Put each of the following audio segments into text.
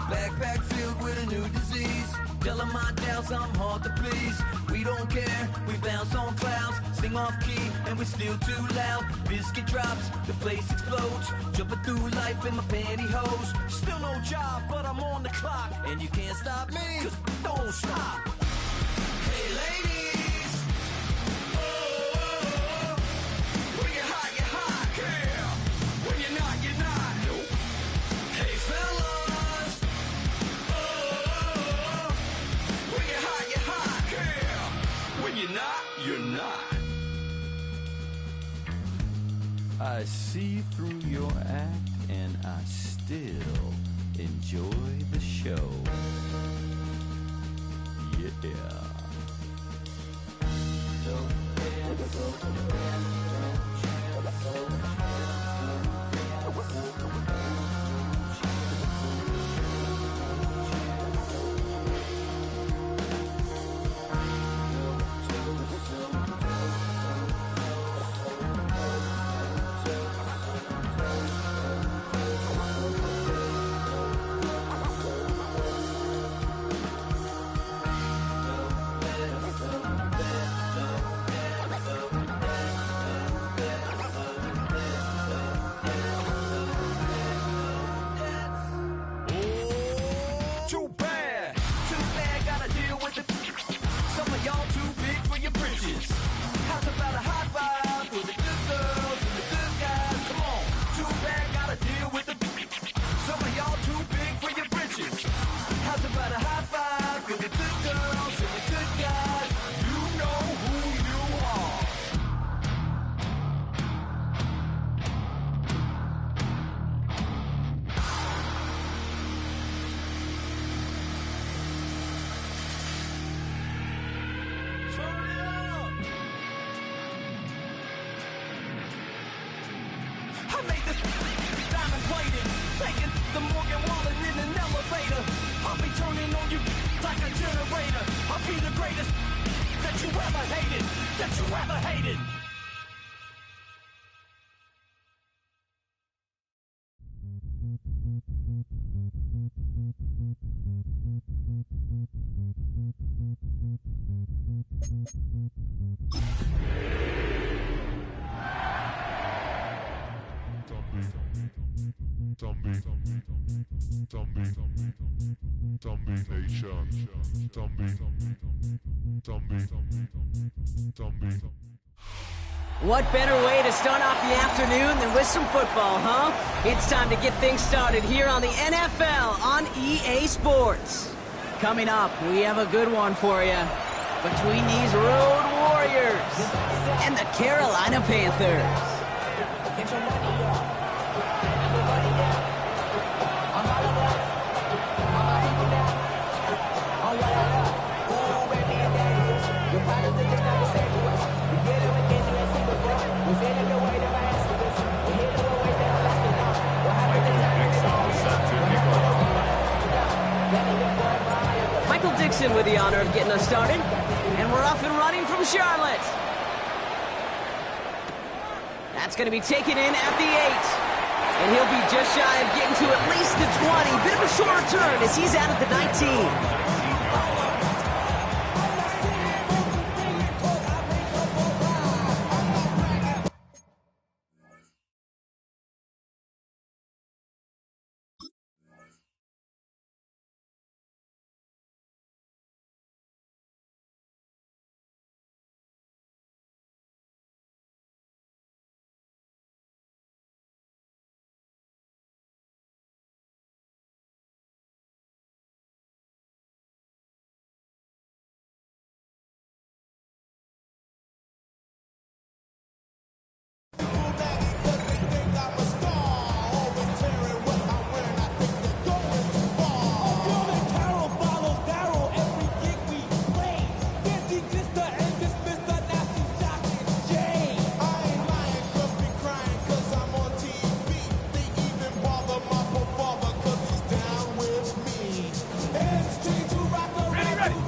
Backpack filled with a new disease. Tell 'em my doubts, I'm hard to please. We don't care, we bounce on clouds. Sing off key, and we're still too loud. Biscuit drops, the place explodes. Jumping through life in my pantyhose. Still no job, but I'm on the clock. And you can't stop me, 'cause don't stop. Hey ladies, oh, when you're hot, yeah. When you're not, you're not. Nope. Hey fellas, oh, when you're hot, yeah. When you're not, you're not. I see through your act and I still enjoy the show. Yeah. What better way to start off the afternoon than with some football, huh? It's time to get things started here on the NFL on EA Sports. Coming up, we have a good one for you. Between these Road Warriors and the Carolina Panthers. Michael Dixon with the honor of getting us started, and we're off and running from Charlotte. That's going to be taken in at the 8, and he'll be just shy of getting to at least the 20. Bit of a short return as he's out at the 19.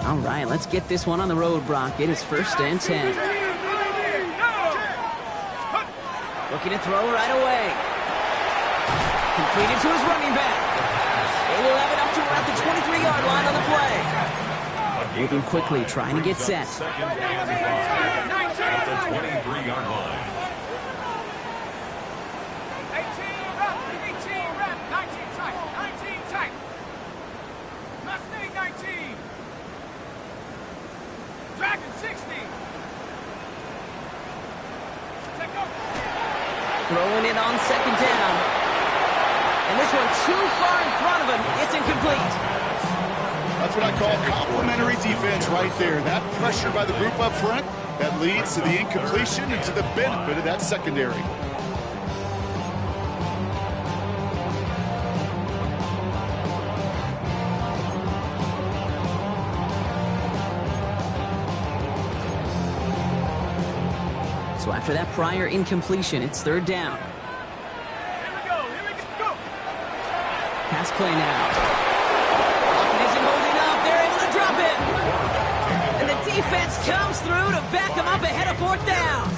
All right, let's get this one on the road, Brock. It is 1st and 10. Looking to throw right away. Completed to his running back. They will have it up to around the 23-yard line on the play. Moving quickly, trying to get set. Second and 5 at the 23-yard line. 18 rep, 19 tight, 19 tight. Mustang 19. Dragon 60. Take over. Throwing it on second down. And this one too far in front of him. It's incomplete. That's what I call complimentary defense right there. That pressure by the group up front, that leads to the incompletion and to the benefit of that secondary. So after that prior incompletion, it's third down. Here we go. Pass play now. Lockett isn't holding up. They're able to drop it. And the defense comes through to back them up ahead of fourth down.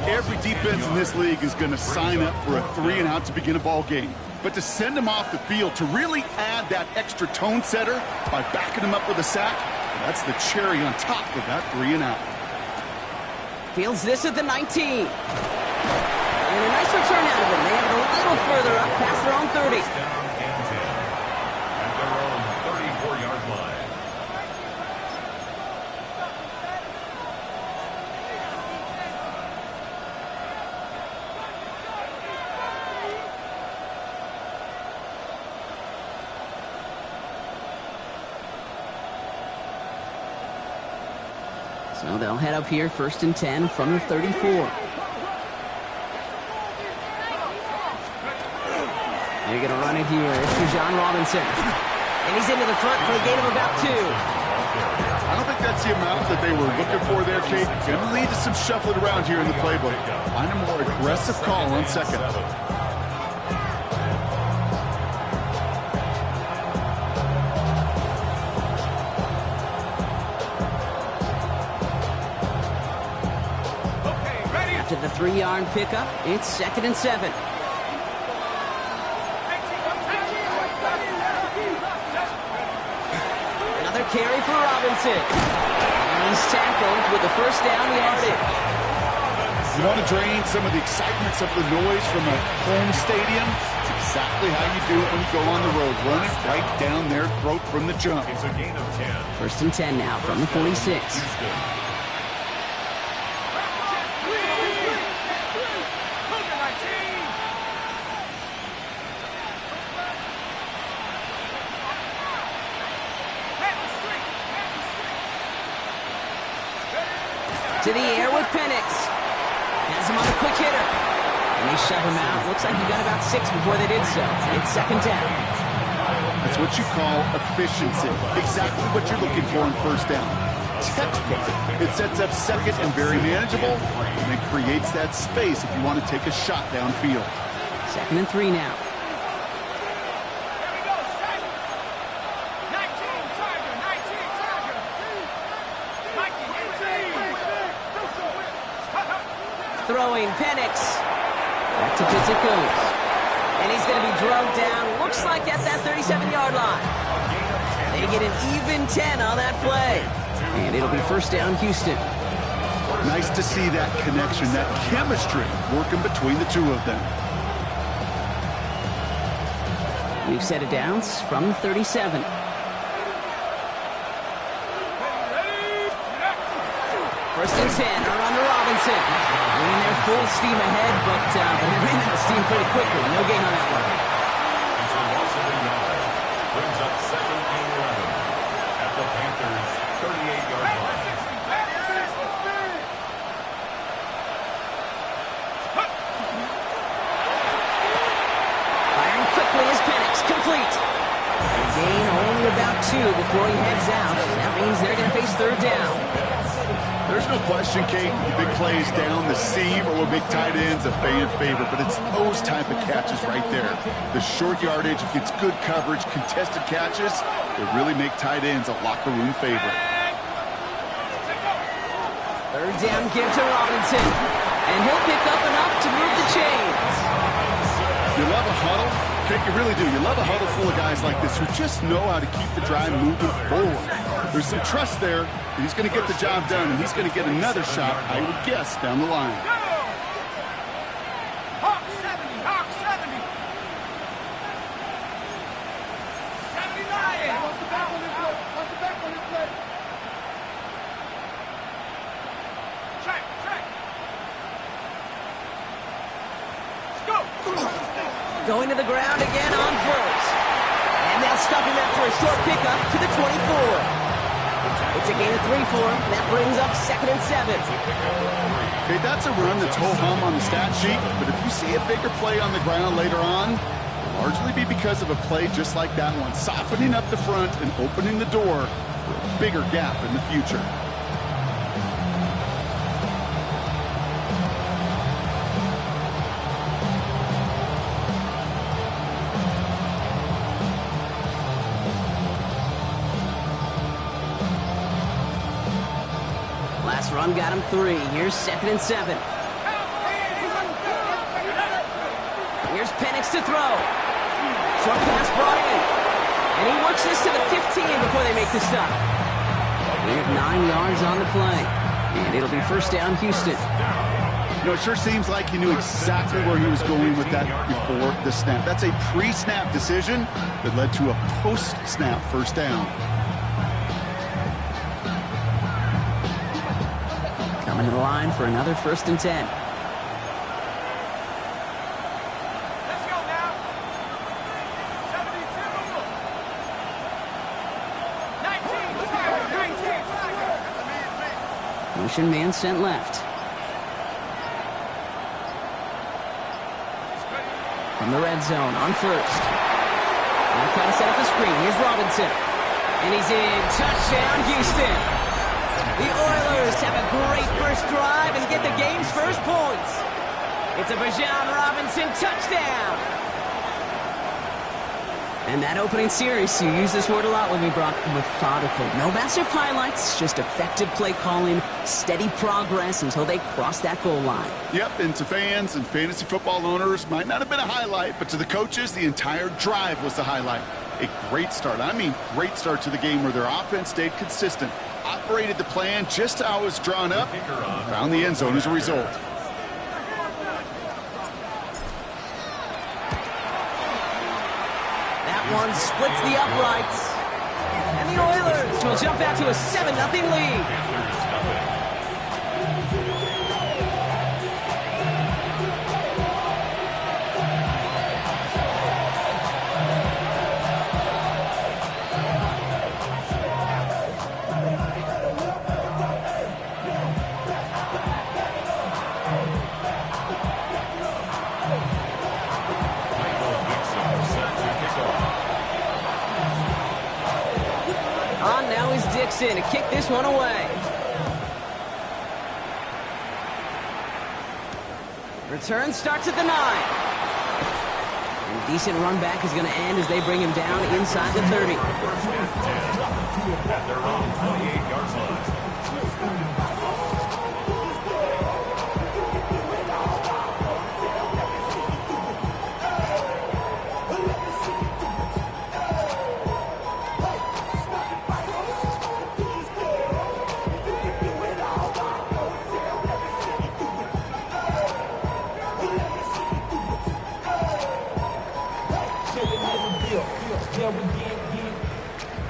Every defense in this league is going to sign up for a 3-and-out to begin a ball game. But to send them off the field, to really add that extra tone setter by backing them up with a sack, that's the cherry on top of that 3-and-out. Fields this at the 19. And a nice return out of them. They have it a little further up past their own 30. Down and 10 at their own 34-yard line. So they'll head up here, first and 10 from the 34. They're going to run it here. It's John Robinson. And he's into the front for a gain of about 2. I don't think that's the amount that they were looking for there, Kate. Going to lead to some shuffling around here in the playbook. Find a more aggressive call on second. After the 3-yard pickup, it's second and 7. Another carry for Robinson. And he's tackled with the first down yardage. You want to drain some of the excitement, some of the noise from a home stadium? It's exactly how you do it when you go on the road. Run it right down their throat from the jump. It's a gain of 10. First and 10 now from the 46. To the air with Penix. Has him on a quick hitter. And they shove him out. Looks like he got about 6 before they did so. It's second down. That's what you call efficiency. Exactly what you're looking for in first down. Textbook. It sets up second and very manageable, and it creates that space if you want to take a shot downfield. Second and 3 now. Throwing Penix. Back to Pitts it goes. And he's going to be drugged down. Looks like at that 37-yard line. They get an even 10 on that play. And it'll be first down Houston. Nice to see that connection, that chemistry working between the two of them. We've set it downs from the 37. First and 10, around to Robinson. Running there full steam ahead, but he ran out of steam pretty quickly. No gain on that one. It's a loss of a yard. Brings up second and 11 at the Panthers' 38-yard line. Firing quickly is Penix, complete. A gain only about 2 before he heads out. That means they're going to face third down. There's no question, Kate, the big plays down the seam or big tight ends a fan favorite, but it's those type of catches right there. The short yardage gets good coverage, contested catches, they really make tight ends a locker room favorite. Third down give to Robinson, and he'll pick up enough to move the chains. You love a huddle? Okay, you really do. You love a huddle full of guys like this who just know how to keep the drive moving forward. There's some trust there that he's going to get the job done, and he's going to get another shot, I would guess, down the line. Hawk 70, Hawk 70. 79. What's the back on this play? What's the back on this play? Track. Let's go. Going to the ground again on first. And they'll stop him after a short pickup to the 24. It's a gain of 3 for him. That brings up 2nd and 7. Okay, that's a run that's ho-hum on the stat sheet, but if you see a bigger play on the ground later on, it'll largely be because of a play just like that one, softening up the front and opening the door for a bigger gap in the future. Last run got him 3. Here's 2nd and 7. Here's Penix to throw. Short pass brought in. And he works this to the 15 before they make the stop. Gain of 9 yards on the play. And it'll be first down, Houston. You know, it sure seems like he knew exactly where he was going with that before the snap. That's a pre-snap decision that led to a post-snap first down. Coming to the line for another 1st and 10. Let's go now. 72. 19. Motion man sent left. From the red zone on first. Now trying to set up the screen. Here's Robinson. And he's in. Touchdown, Houston. The Oilers have a great first drive and get the game's first points. It's a Bijan Robinson touchdown. And that opening series, you use this word a lot with me, Brock, methodical. No massive highlights, just effective play calling, steady progress until they cross that goal line. Yep, and to fans and fantasy football owners, might not have been a highlight, but to the coaches, the entire drive was the highlight. A great start. I mean, great start to the game where their offense stayed consistent, operated the plan just how it was drawn up, and found the end zone as a result. That one splits the uprights. And the Oilers will jump out to a 7-0 lead. Dixon to kick this one away. Return starts at the 9. And a decent run back is going to end as they bring him down inside the 30. At their own 28-yard line.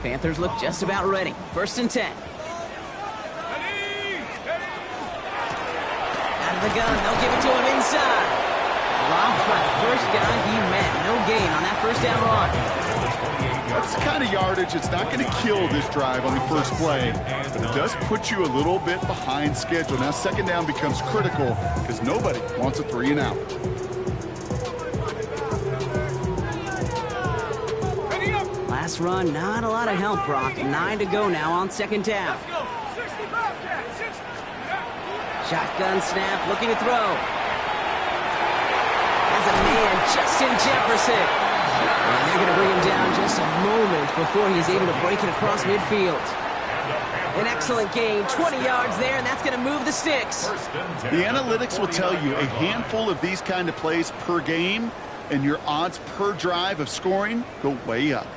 Panthers look just about ready. 1st and 10. Out of the gun, they'll give it to him inside. Blocked by the first guy he met. No gain on that first down run. That's the kind of yardage. It's not going to kill this drive on the first play, but it does put you a little bit behind schedule. Now 2nd down becomes critical because nobody wants a 3 and out. Last run, not a lot of help, Brock. 9 to go now on 2nd down. Shotgun snap, looking to throw. Has a man, Justin Jefferson. And they're going to bring him down just a moment before he's able to break it across midfield. An excellent gain, 20 yards there, and that's going to move the sticks. The analytics will tell you a handful of these kind of plays per game, and your odds per drive of scoring go way up.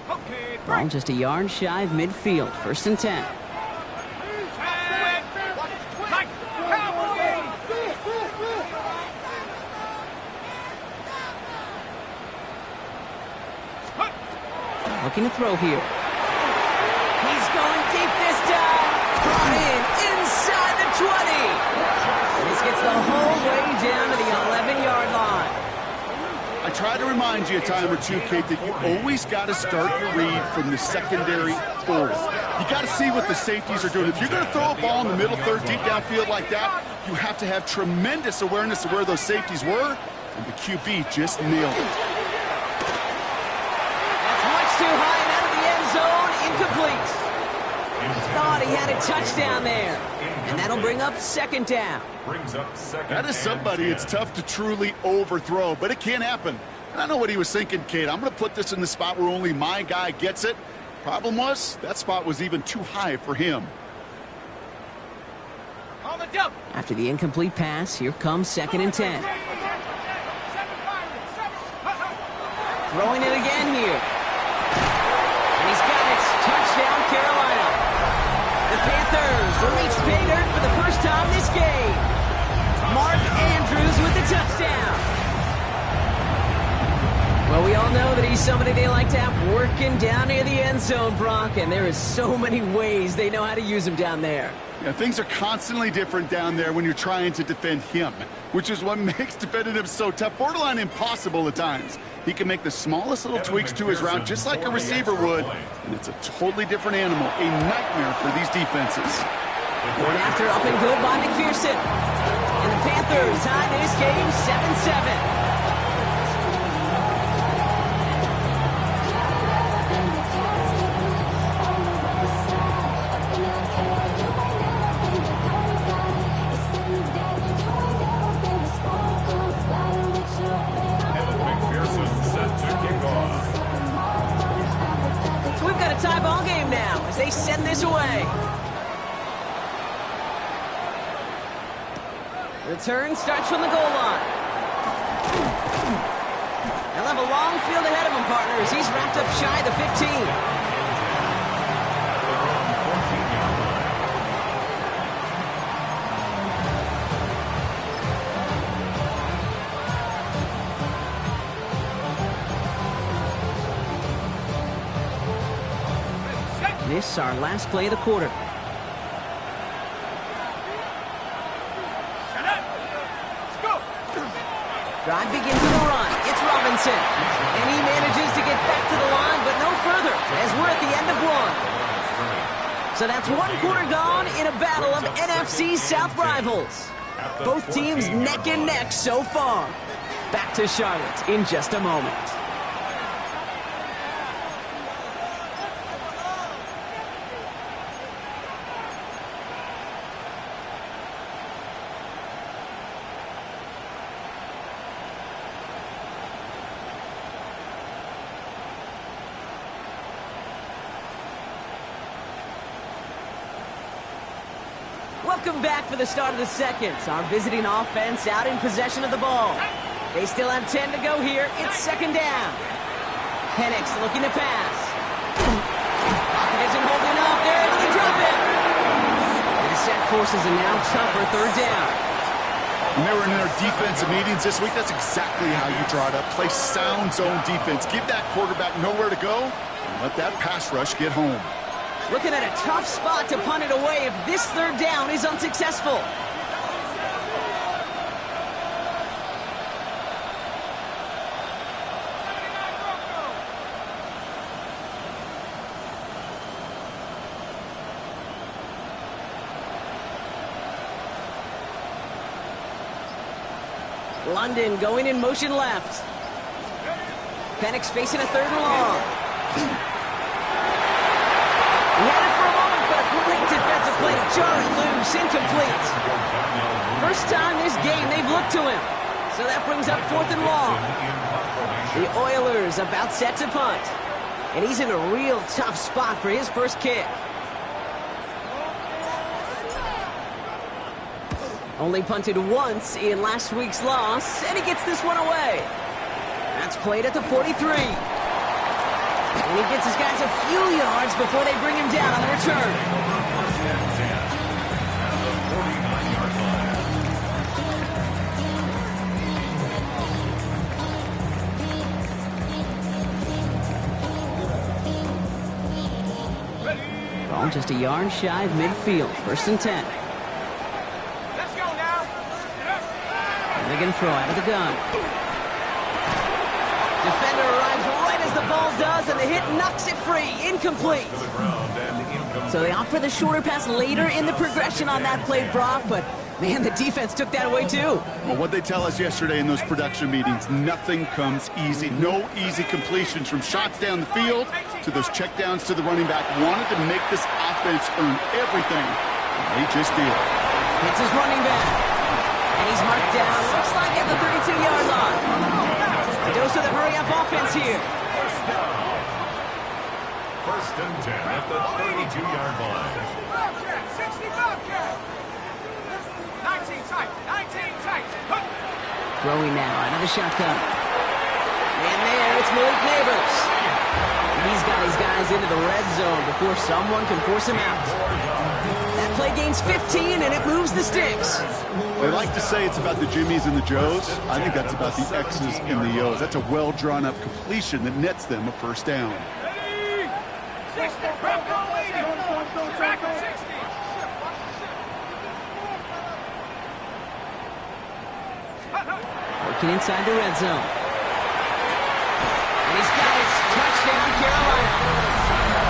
Okay, Ball just a yard shy of midfield. 1st and 10. Looking to throw here. He's going deep this time. Brought in inside the 20. And this gets the whole way down to the 11-yard line. I try to remind you a time or two, Kate, that you always got to start your read from the secondary forward. You got to see what the safeties are doing. If you're going to throw a ball in the middle third, deep downfield like that, you have to have tremendous awareness of where those safeties were, and the QB just nailed it. Too high and out of the end zone, incomplete. Thought he had a touchdown there. And that'll bring up 2nd down. That is somebody it's tough to truly overthrow, but it can happen. And I know what he was thinking, Kate. I'm going to put this in the spot where only my guy gets it. Problem was, that spot was even too high for him. After the incomplete pass, here comes 2nd and 10. Throwing it again here. He's got it. Touchdown, Carolina. The Panthers reach pay dirt for the first time this game. Mark Andrews with the touchdown. Well, we all know that he's somebody they like to have working down near the end zone, Brock, and there is so many ways they know how to use him down there. Yeah, things are constantly different down there when you're trying to defend him, which is what makes defending him so tough, borderline impossible at times. He can make the smallest little tweaks to his route just like a receiver would, and it's a totally different animal, a nightmare for these defenses. Going after up and good by McPherson. And the Panthers tie this game 7-7. Tie ball game now as they send this away. Return starts from the goal line. They'll have a long field ahead of him, partners. He's wrapped up shy of the 15. This is our last play of the quarter. Drive begins with a run. It's Robinson. And he manages to get back to the line, but no further, as we're at the end of one. So that's one quarter gone in a battle of NFC South rivals. Both teams neck and neck so far. Back to Charlotte in just a moment. Welcome back for the start of the second. Our visiting offense out in possession of the ball. They still have 10 to go here. It's 2nd down. Penix looking to pass. Pocket isn't holding up. They're able to drop it. The set forces a now tougher 3rd down. When they were in their defensive meetings this week, that's exactly how you draw it up. Play sound zone defense. Give that quarterback nowhere to go and let that pass rush get home. Looking at a tough spot to punt it away if this 3rd down is unsuccessful. London going in motion left. Penix facing a 3rd and long. He had it for a moment, but a great defensive play. Jarring loose, incomplete. First time this game they've looked to him. So that brings up 4th and long. The Oilers about set to punt. And he's in a real tough spot for his first kick. Only punted once in last week's loss, and he gets this one away. That's played at the 43. And he gets his guys a few yards before they bring him down on the return. Ball just a yard shy of midfield. 1st and 10. Let's go now. And they're going to throw out of the gun. Defender arrives right as the ball does, and the hit knocks it free. Incomplete. So they opt for the shorter pass later in the progression on that play, Brock, but man, the defense took that away too. Well, what they tell us yesterday in those production meetings, nothing comes easy. No easy completions from shots down the field to those checkdowns to the running back. Wanted to make this offense earn everything. And they just did. It's his running back. And he's marked down. Looks like at the 32-yard line. A dose of the hurry-up offense here. First and 10 at the 32-yard line. 60 Bobcat. 19 tight. 19 tight. Throwing now out of the shotgun. And there, it's Malik Neighbors. He's got his guys into the red zone before someone can force him out. That play gains 15, and it moves the sticks. They like to say it's about the Jimmies and the Joes. I think that's about the X's and the O's. That's a well-drawn-up completion that nets them a first down. 60. Track him 60. Working inside the red zone. And he's got it. Touchdown, Carolina.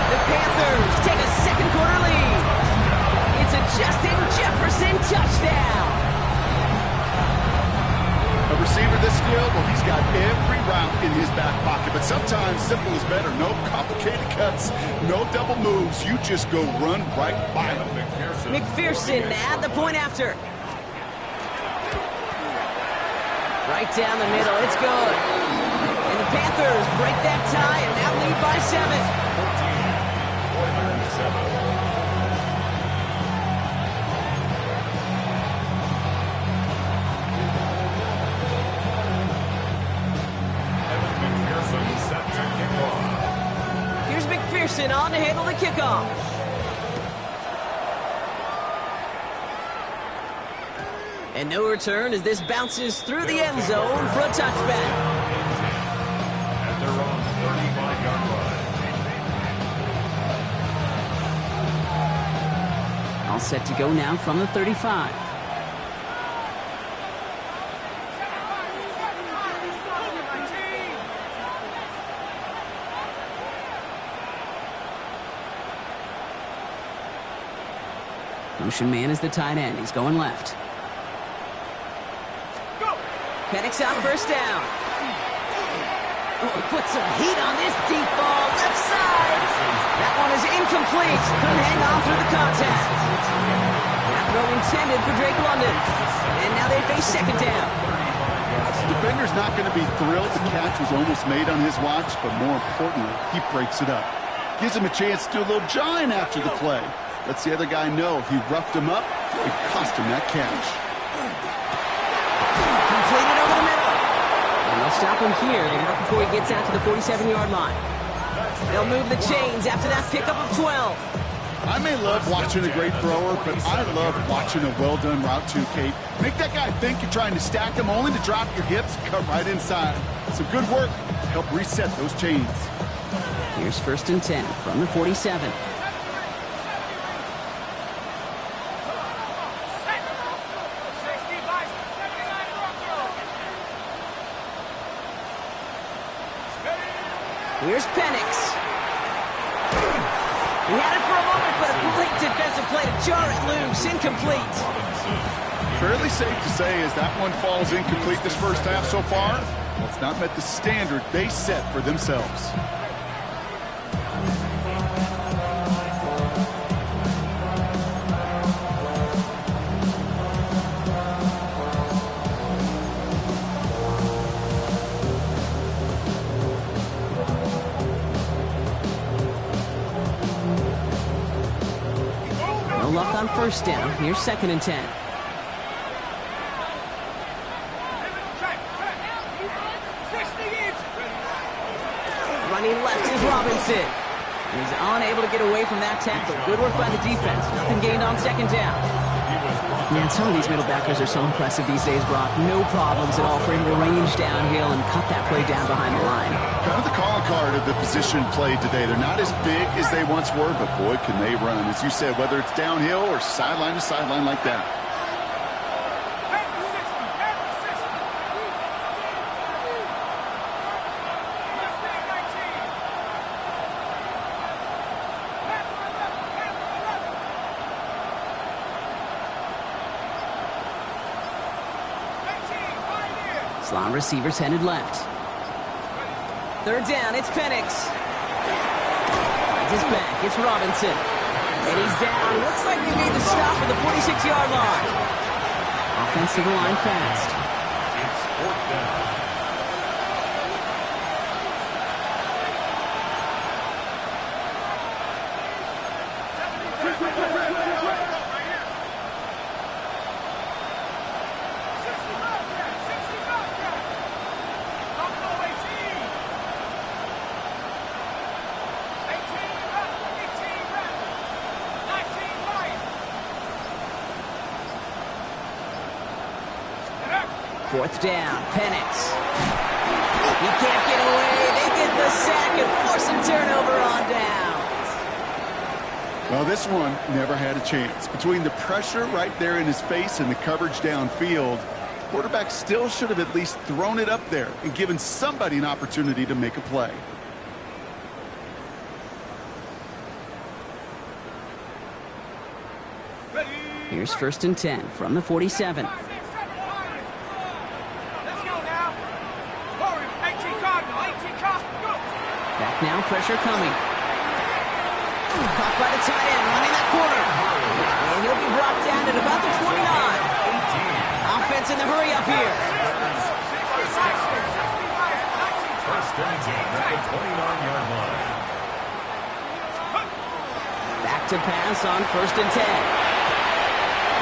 The Panthers take a second-quarter lead. It's a Justin Jefferson touchdown. A receiver this skilled, well, he's got every route in his back pocket, but sometimes simple is better. No complicated cuts, no double moves. You just go run right by him. McPherson at the point after. Right down the middle, it's good. And the Panthers break that tie and now lead by 7. Here's McPherson on to handle the kickoff. And no return as this bounces through the end zone for a touchback. At their own 35-yard line. All set to go now from the 35. Motion man is the tight end. He's going left. Penix out first down. Oh, put some heat on this deep ball. Left side. That one is incomplete. Couldn't hang on through the contact. That throw intended for Drake London. And now they face second down. The defender's not going to be thrilled the catch was almost made on his watch, but more importantly, he breaks it up. Gives him a chance to do a little jawing after the play. Lets the other guy know he roughed him up and cost him that catch. Completed over the middle. And they'll stop him here. They mark before he gets out to the 47-yard line. They'll move the chains after that pickup of 12. I may love watching a great thrower, but I love watching a well-done route too, Kate. Make that guy think you're trying to stack him only to drop your hips and cut right inside. Some good work to help reset those chains. Here's 1st and 10 from the 47. Here's Penix. He had it for a moment, but a great defensive play to jar it loose. Incomplete. Fairly safe to say as that one falls incomplete this first half so far, well, it's not met the standard they set for themselves. No luck on first down. Here's 2nd and 10. Running left is Robinson. And he's unable to get away from that tackle. Good work by the defense. Nothing gained on second down. Man, some of these middle backers are so impressive these days, Brock. No problems at all for him to range downhill and cut that play down behind the line. Kind of the calling card of the position played today. They're not as big as they once were, but boy, can they run. As you said, whether it's downhill or sideline to sideline like that. Slot receivers headed left. Third down, it's Penix. Finds his back, it's Robinson. And he's down. Looks like they made the stop at the 46-yard line. Offense to the line fast. It's fourth down. Fourth down, Penix. He can't get away. They get the sack and force a turnover on downs. Well, this one never had a chance. Between the pressure right there in his face and the coverage downfield, quarterback still should have at least thrown it up there and given somebody an opportunity to make a play. Here's 1st and 10 from the 47. Back now, pressure coming. Caught by the tight end, running that corner. And he'll be brought down at about the 29. Offense in the hurry up here. First and 10 at the 29-yard line. Back to pass on 1st and 10.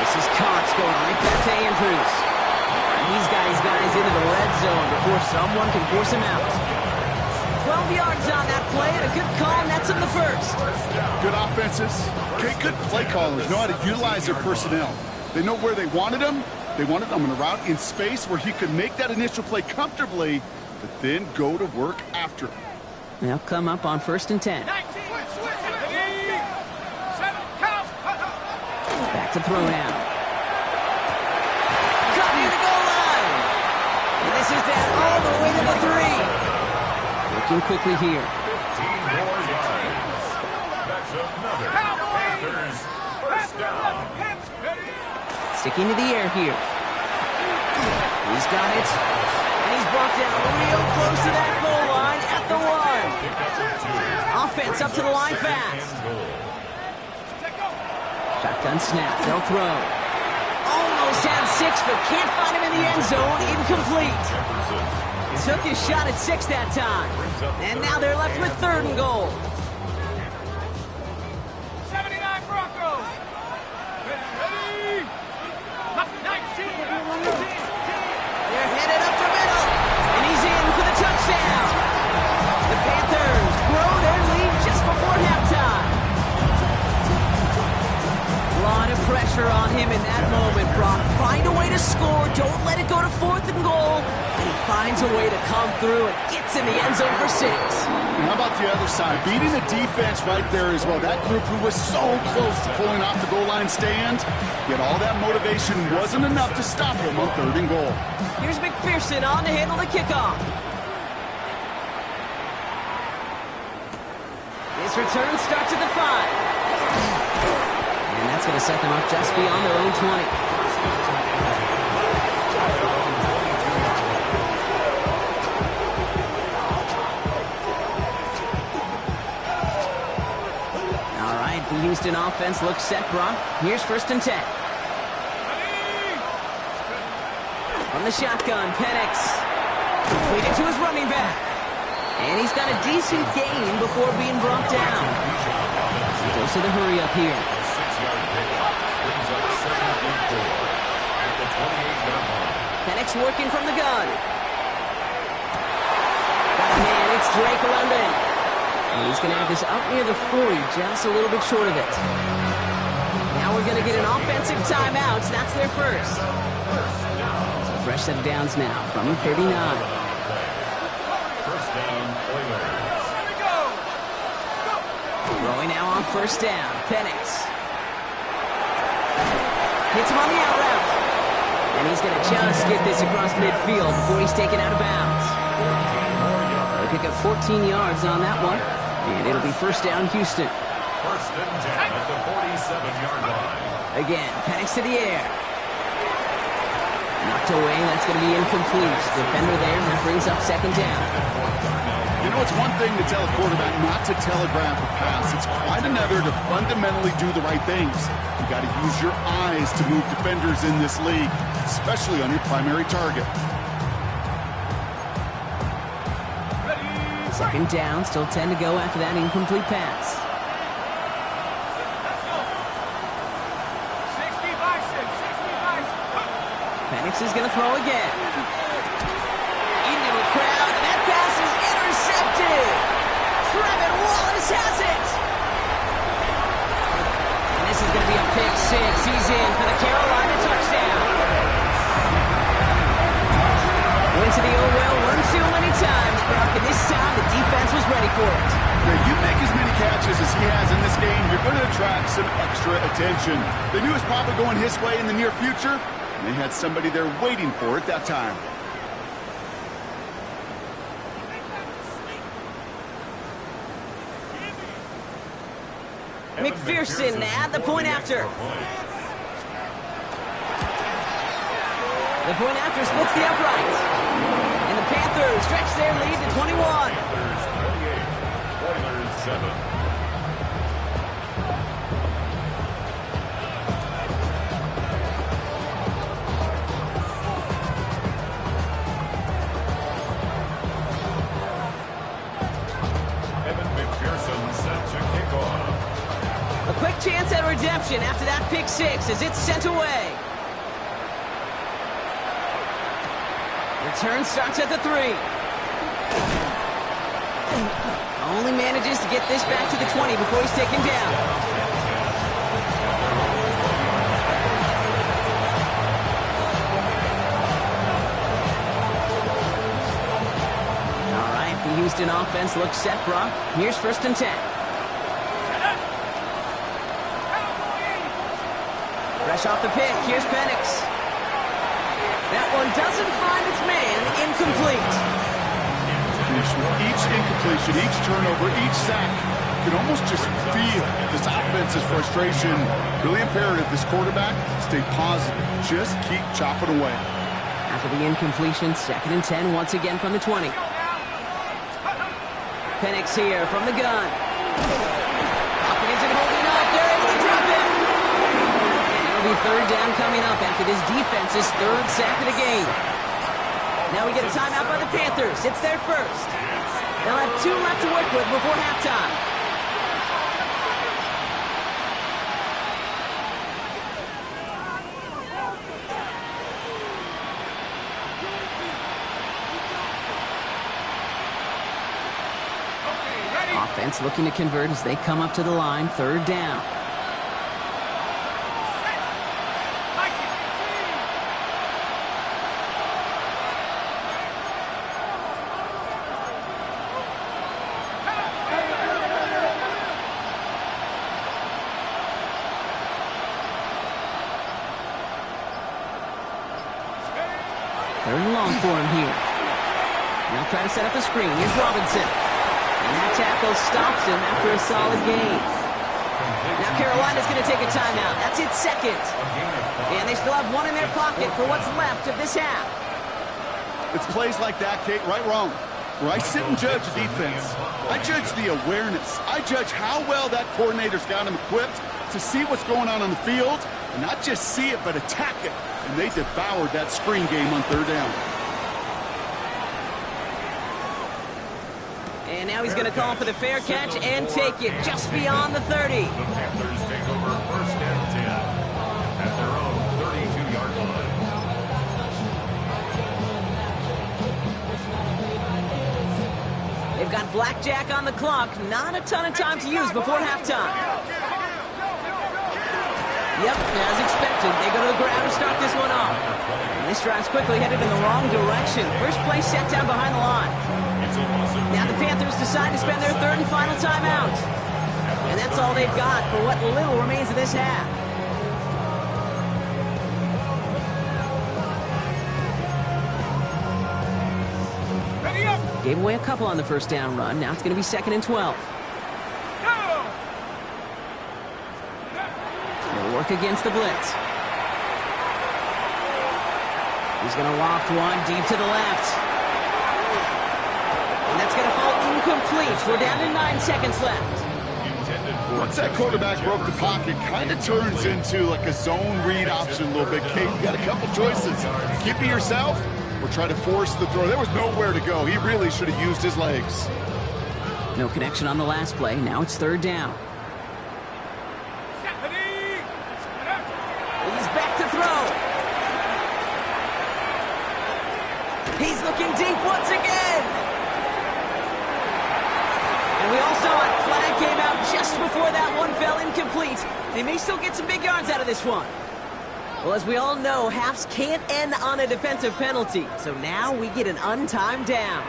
This is Cox going right back to Andrews. He's got his guys into the red zone before someone can force him out. 12 yards on that play, and a good call, and that's in the first. Good offenses. Okay, good play callers know how to utilize their personnel. They know where they wanted them. They wanted them on a route in space where he could make that initial play comfortably, but then go to work after. They'll come up on 1st and 10. Back to throw now. Cut near the goal line. And this is down all the way to the 3. Working quickly here. 15 more yards. That's another Panthers first down. Sticking to the air here. He's got it. And he's brought down real close to that goal line at the 1. Offense up to the line fast. Shotgun snap. They'll throw. Almost had 6, but can't find him in the end zone. Incomplete. Took his shot at 6 that time. And now they're left with 3rd and goal. 79 Broncos. Ready. 19. They're headed up the middle. And he's in for the touchdown. The Panthers grow their lead just before halftime. A lot of pressure on him in that moment, Brock. Find a way to score. Don't let it go to 4th and goal. And he finds a way to come through and gets in the end zone for 6. And how about the other side? Beating the defense right there as well. That group who was so close to pulling off the goal line stand, yet all that motivation wasn't enough to stop him on 3rd and goal. Here's McPherson on to handle the kickoff. This return starts at the 5. And that's going to set them up just beyond their own 20. The Houston offense looks set, Brock. Here's 1st and 10. From the shotgun, Penix. Completed to his running back. And he's got a decent gain before being brought down. He goes to the hurry up here. 6-yard pickup brings up 7th and 4 at the 28-yard line. Penix working from the gun. Got a man, it's Drake London. And he's going to have this up near the 40, just a little bit short of it. Now we're going to get an offensive timeout. That's their first. So fresh set of downs now from the 39. First down, Oilers. Throwing now on first down. Penix. Hits him on the out route. And he's going to just get this across midfield before he's taken out of bounds. They'll pick up 14 yards on that one. And it'll be first down, Houston. First and 10 at the 47-yard line. Again, Penix to the air. Knocked away, that's going to be incomplete. Defender there, that brings up second down. You know, it's one thing to tell a quarterback not to telegraph a pass. It's quite another to fundamentally do the right things. You got to use your eyes to move defenders in this league, especially on your primary target. Second down, still 10 to go after that incomplete pass. 60 Penix is going to throw again. Into the crowd, and that pass is intercepted. Trevin Wallace has it. And this is going to be a pick six. He's in for the Carolina touchdown. Went to the old well one too many times, Brock, and this time the defense was ready for it. Now, you make as many catches as he has in this game, you're going to attract some extra attention. They knew it was probably going his way in the near future, and they had somebody there waiting for it that time. McPherson at the point after. The point after splits the upright. And the Panthers stretch their lead to 21. Panthers 28, Oilers 7. A quick chance at redemption after that pick six as it's sent away. Return starts at the 3. Only manages to get this back to the 20 before he's taken down. All right, the Houston offense looks set, Brock. Here's first and 10. Fresh off the pick, here's Penix. That one doesn't find its man, incomplete. Each incompletion, each turnover, each sack, you can almost just feel this offense's frustration. Really imperative, this quarterback, stay positive. Just keep chopping away. After the incompletion, second and 10 once again from the 20. Penix here from the gun. Hopkins isn't holding up, they're able to drop him. Be third down coming up after this defense's third sack of the game. Now we get a timeout by the Panthers. It's their first. They'll have 2 left to work with before halftime. Offense looking to convert as they come up to the line, third down. Third and long for him here. Now try to set up the screen. Here's Robinson. And that tackle stops him after a solid gain. Now Carolina's going to take a timeout. That's its second. And they still have one in their pocket for what's left of this half. It's plays like that, Kate, right, wrong, where I sit and judge defense. I judge the awareness. I judge how well that coordinator's got him equipped to see what's going on the field, and not just see it, but attack it. And they devoured that screen game on third down. And now he's going to call for the fair catch and take it just beyond the 30. The Panthers take over first and 10 at their own 32-yard line. They've got blackjack on the clock. Not a ton of time to use before halftime. Yep, as expected, they go to the ground to start this one off. And this drive's quickly headed in the wrong direction. First play set down behind the line. Now the Panthers decide to spend their third and final timeout. And that's all they've got for what little remains of this half. Gave away a couple on the first down run. Now it's going to be 2nd and 12. They'll work against the blitz. He's going to loft one deep to the left. And that's going to fall incomplete. We're down to 9 seconds left. Once that quarterback broke the pocket, kind of turns into like a zone read option a little bit. Kate, you got a couple choices. Keep it yourself or try to force the throw. There was nowhere to go. He really should have used his legs. No connection on the last play. Now it's 3rd down. He's back to throw. He's looking deep once again. And we all saw it. Flag came out just before that one fell incomplete. They may still get some big yards out of this one. Well, as we all know, halves can't end on a defensive penalty. So now we get an untimed down.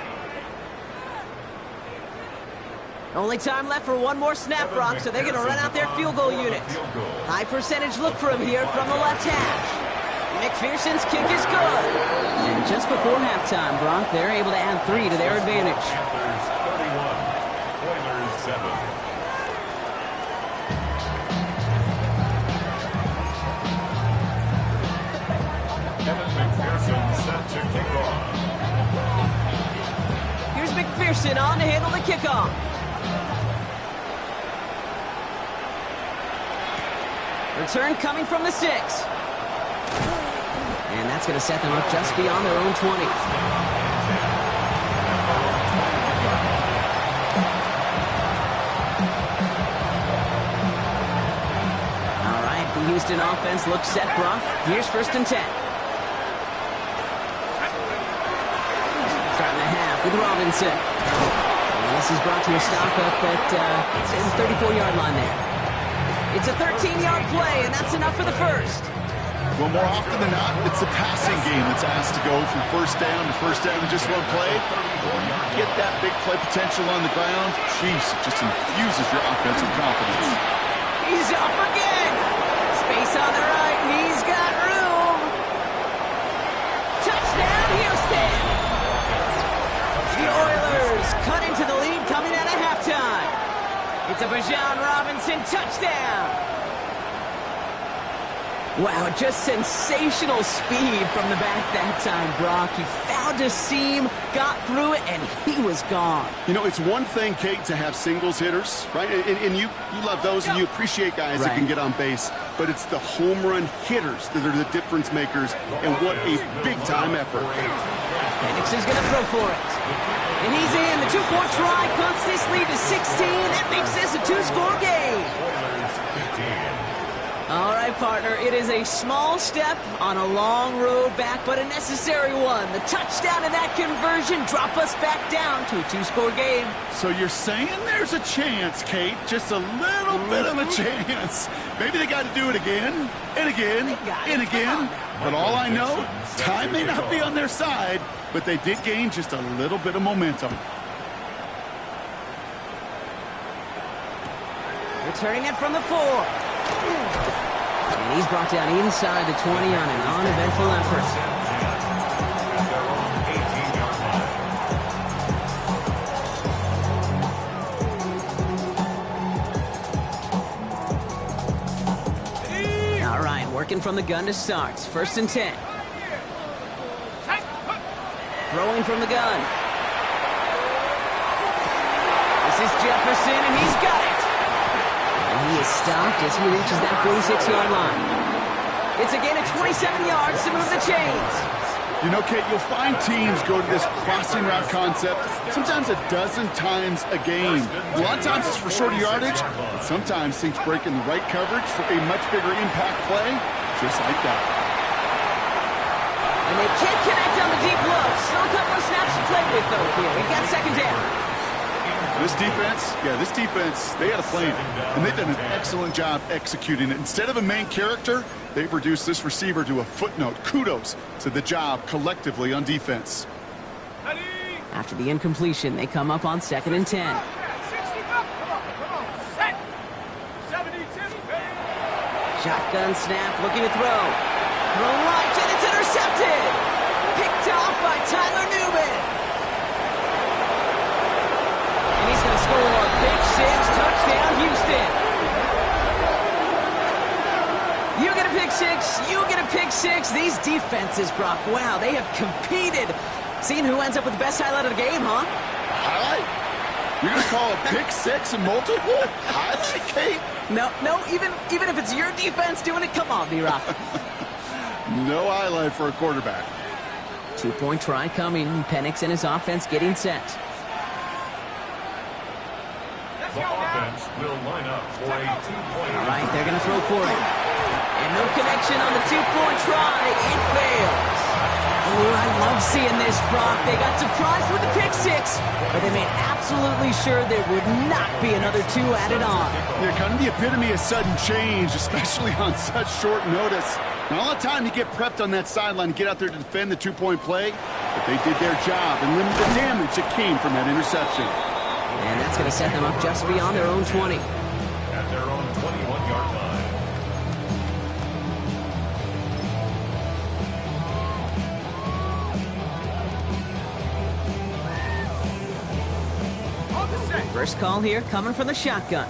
Only time left for one more snap, Brock, so they're going to run out their field goal unit. High percentage look for him here from the left hash. McPherson's kick is good. And just before halftime, Brock, they're able to add 3 to their advantage. Here's McPherson on to handle the kickoff. Return coming from the 6. And that's going to set them up just beyond their own 20. All right, the Houston offense looks set, Brock. Here's 1st and 10. Starting the half with Robinson. And this is brought to a stop up at the 34-yard line there. It's a 13-yard play, and that's enough for the first. Well, more often than not, it's the passing game that's asked to go from first down in just one play. Get that big play potential on the ground. Jeez, it just infuses your offensive confidence. He's up again. Space on the right, and he's got room. Touchdown, Houston. The Oilers cut into the lead coming out of halftime. It's a Bijan Robinson touchdown. Wow, just sensational speed from the back that time, Brock. He found a seam, got through it, and he was gone. You know, it's one thing, Kate, to have singles hitters, right? And you love those, and you appreciate guys that can get on base. But it's the home run hitters that are the difference makers, and what a big-time effort. Penix is going to throw for it. And he's in. The 2-point try cuts this lead to 16. That makes this a 2-score game. All right, partner, it is a small step on a long road back, but a necessary one. The touchdown and that conversion drop us back down to a 2-score game. So you're saying there's a chance, Kate, just a little bit of a chance. Maybe they got to do it again, and again, and again. But all I know, time may not be on their side, but they did gain just a little bit of momentum. Returning it from the 4. And he's brought down inside the 20 on an uneventful effort. All right, working from the gun to start. 1st and 10. Throwing from the gun. This is Jefferson, and he's got it. And he is stopped as he reaches that 46-yard line. It's a gain of 27 yards to move the chains. You know, Kate, you'll find teams go to this crossing route concept sometimes a dozen times a game. A lot of times it's for shorter yardage, but sometimes things break in the right coverage for a much bigger impact play, just like that. And they can't connect on the deep look. Still a couple of snaps to play with, though, here. We've got 2nd down. This defense, they had a plan, and they've done an excellent job executing it. Instead of a main character, they've reduced this receiver to a footnote. Kudos to the job collectively on defense. After the incompletion, they come up on 2nd and 10. Shotgun snap, looking to throw. Throw right, and it's intercepted. Picked off by Tyler Newman. And he's going to score. Pick six, touchdown, Houston. You get a pick six, you get a pick six. These defenses, Brock, wow, they have competed. Seeing who ends up with the best highlight of the game, huh? Highlight? You're going to call a pick six and multiple? Highlight, Kate? No, even if it's your defense doing it, come on, B-Rock. No highlight for a quarterback. 2-point try coming. Penix and his offense getting set. The offense will line up for a 2-point. All right, they're going to throw for it. And no connection on the 2-point try. It fails. Oh, I love seeing this, Brock. They got surprised with the pick six, but they made absolutely sure there would not be another 2 added on. Yeah, kind of the epitome of sudden change, especially on such short notice. Not all the time you get prepped on that sideline to get out there to defend the 2-point play, but they did their job and limited the damage that came from that interception. And that's going to set them up just beyond their own 20. At their own 21-yard line. First call here coming from the shotgun.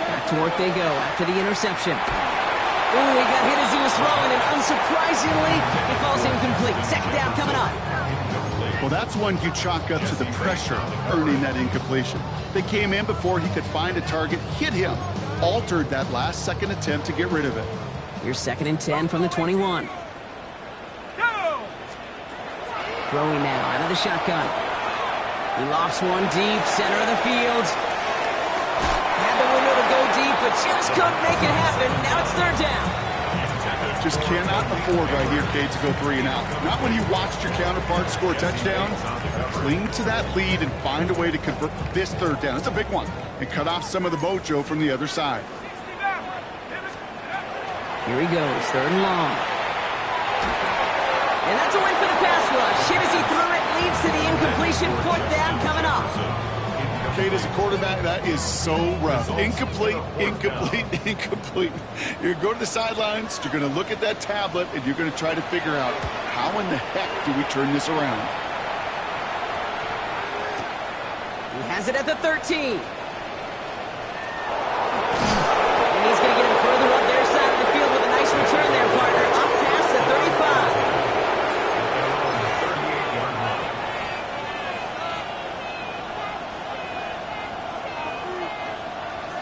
Back to work they go after the interception. Ooh, he got hit as he was throwing, and unsurprisingly, he falls incomplete. 2nd down coming up. Well, that's one you chalk up to the pressure earning that incompletion. They came in before he could find a target, hit him, altered that last-second attempt to get rid of it. Here's 2nd and 10 from the 21. Throwing now out of the shotgun. He lofts one deep, center of the field. Had the window to go deep, but just couldn't make it happen. Now it's 3rd down. Just cannot afford right here, Kate, to go 3 and out. Not when you watched your counterpart score a touchdown. Cling to that lead and find a way to convert this 3rd down. It's a big one. And cut off some of the mojo from the other side. Here he goes, 3rd and long. And that's a win for the pass rush. Hit as he threw it, leads to the incompletion. 4th down coming up. Kate, as a quarterback, that is so rough. Incomplete, incomplete, incomplete. You're going to go to the sidelines, you're going to look at that tablet, and you're going to try to figure out how in the heck do we turn this around. He has it at the 13. And he's going to get him further up their side of the field with a nice return there, partner. Up past the 35.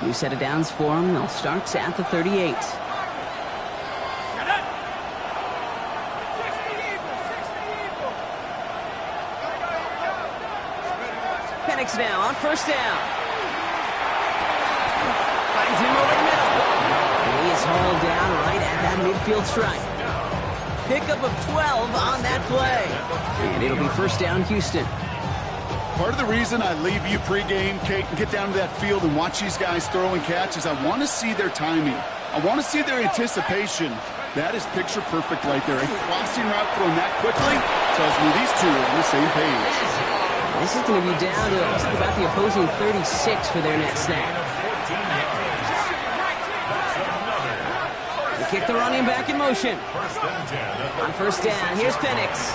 New set of downs for him. They'll start at the 38. Penix now on 1st down. Finds him over the middle. And he is hauled down right at that midfield stripe. Pickup of 12 on that play. And it'll be 1st down, Houston. Part of the reason I leave you pregame, Kate, and get down to that field and watch these guys throw and catch is I want to see their timing. I want to see their anticipation. That is picture perfect right there. A crossing route thrown that quickly tells me these two are on the same page. This is going to be down to about the opposing 36 for their next snap. They kick the running back in motion. On 1st down, here's Penix.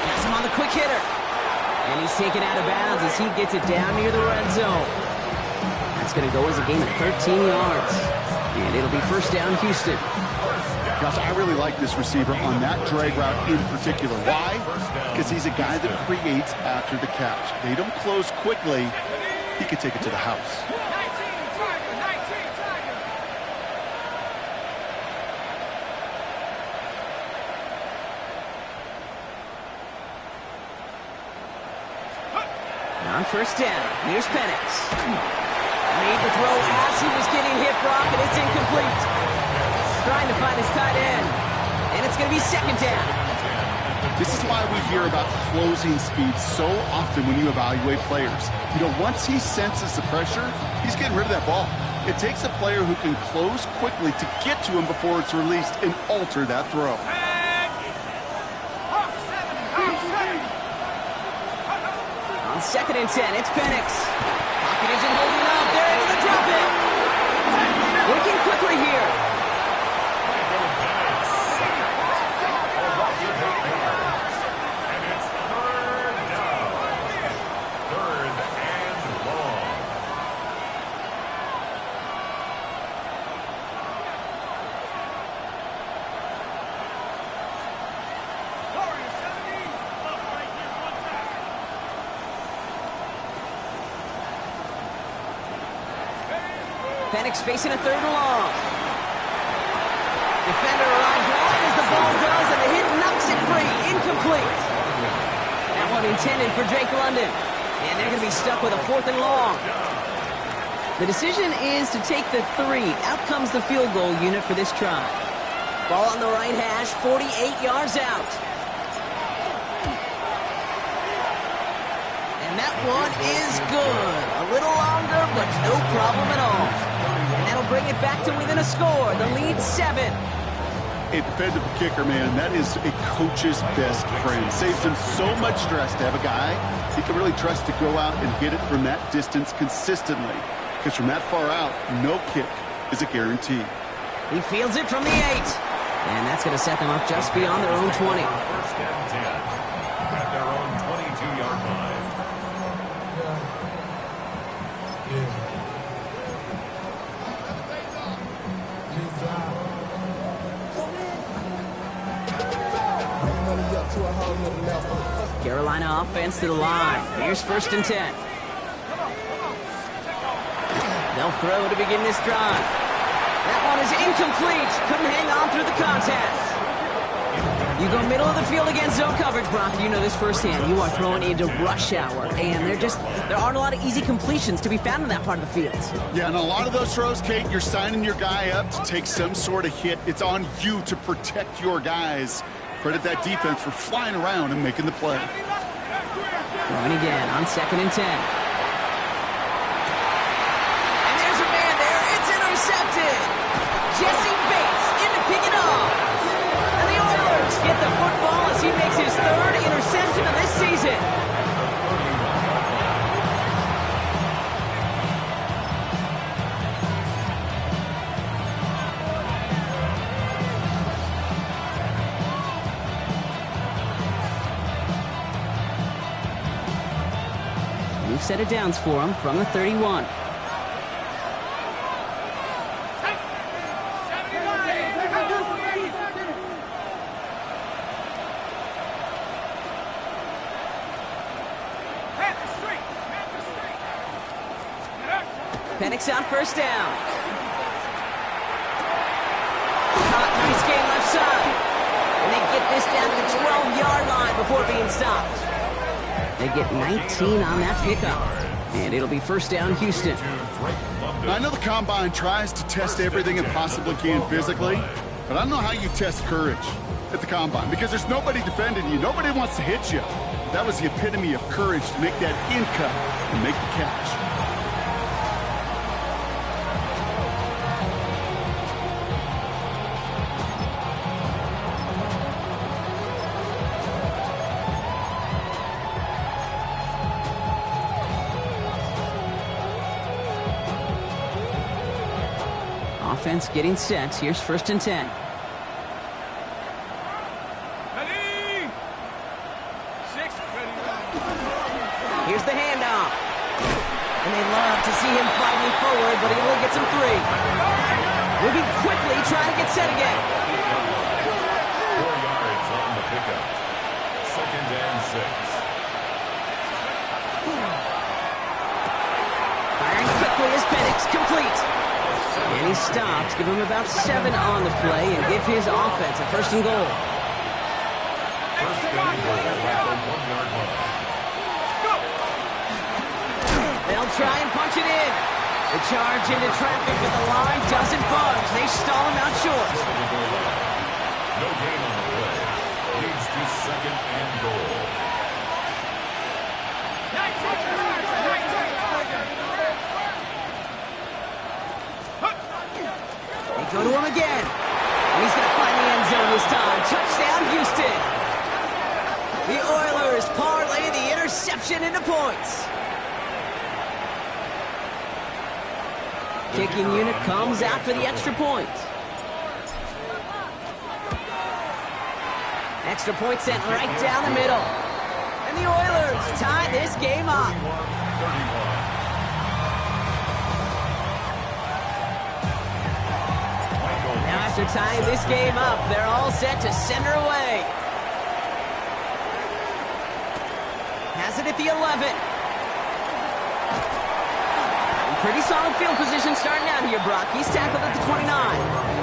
Has him on the quick hitter. And he's taken out of bounds as he gets it down near the red zone. That's going to go as a gain of 13 yards. And it'll be 1st down, Houston. Gosh, I really like this receiver on that drag route in particular. Why? Because he's a guy that creates after the catch. They don't close quickly. He could take it to the house. On 1st down, here's Penix. Made the throw as he was getting hit, Brock, and it's incomplete. Trying to find his tight end. And it's going to be 2nd down. This is why we hear about closing speed so often when you evaluate players. You know, once he senses the pressure, he's getting rid of that ball. It takes a player who can close quickly to get to him before it's released and alter that throw. On 2nd and 10, it's Penix. Pocket isn't holding up. They're able to drop it. Working quickly here. And it's 3rd down. 3rd and long. Penix facing a 3rd and long. Defender arrives wide as the ball does, and the hit knocks it free. Incomplete. That one intended for Drake London. And they're going to be stuck with a 4th and long. The decision is to take the 3. Out comes the field goal unit for this try. Ball on the right hash, 48 yards out. And that one is good. A little longer, but no problem at all. And that'll bring it back to within a score. The lead 7. A dependable kicker, man, that is a coach's best friend. Saves him so much stress to have a guy he can really trust to go out and hit it from that distance consistently. Because from that far out, no kick is a guarantee. He fields it from the 8. And that's going to set them up just beyond their own 20. 1st and 10 at their own 22-yard line. Carolina offense to the line. Here's 1st and 10. They'll throw to begin this drive. That one is incomplete. Couldn't hang on through the contact. You go middle of the field against zone coverage, Brock. You know this firsthand. You are throwing into rush hour, and there aren't a lot of easy completions to be found in that part of the field. Yeah, and a lot of those throws, Kate, you're signing your guy up to take some sort of hit. It's on you to protect your guys. Credit that defense for flying around and making the play. Throwing again on 2nd and 10. And there's a man there. It's intercepted. Jesse Bates in to pick it off. And the Oilers get the football as he makes his 3rd interception of this season. Set of downs for him from the 31. Penix on 1st down. Caught nice game left side. And they get this down to the 12-yard line before being stopped. They get 19 on that pickup. And it'll be 1st down, Houston. Now, I know the Combine tries to test everything it possibly can physically, but I don't know how you test courage at the Combine because there's nobody defending you. Nobody wants to hit you. That was the epitome of courage to make that in cut and make the catch. Offense getting set. Here's 1st and 10. Ready? 6, ready. Here's the handoff. And they love to see him fighting forward, but he only gets him 3. Moving quickly, trying to get set again. 4 yards on the pickup. 2nd and 6. Firing quickly is Penix, complete. And he stops, give him about 7 on the play, and give his offense a 1st and goal. 1st and goal at the 1-yard line. They'll try and punch it in. The charge into traffic, but the line doesn't budge. They stall him out short. No gain on the play. Leads to second and goal. They go to him again. And he's going to find the end zone this time. Touchdown, Houston. The Oilers parlay the interception into points. Kicking unit comes out for the extra point. Extra point sent right down the middle. And the Oilers tie this game up. 31. Now after tying this game up, they're all set to send her away. Has it at the 11. Pretty solid field position starting out here, Brock. He's tackled at the 29.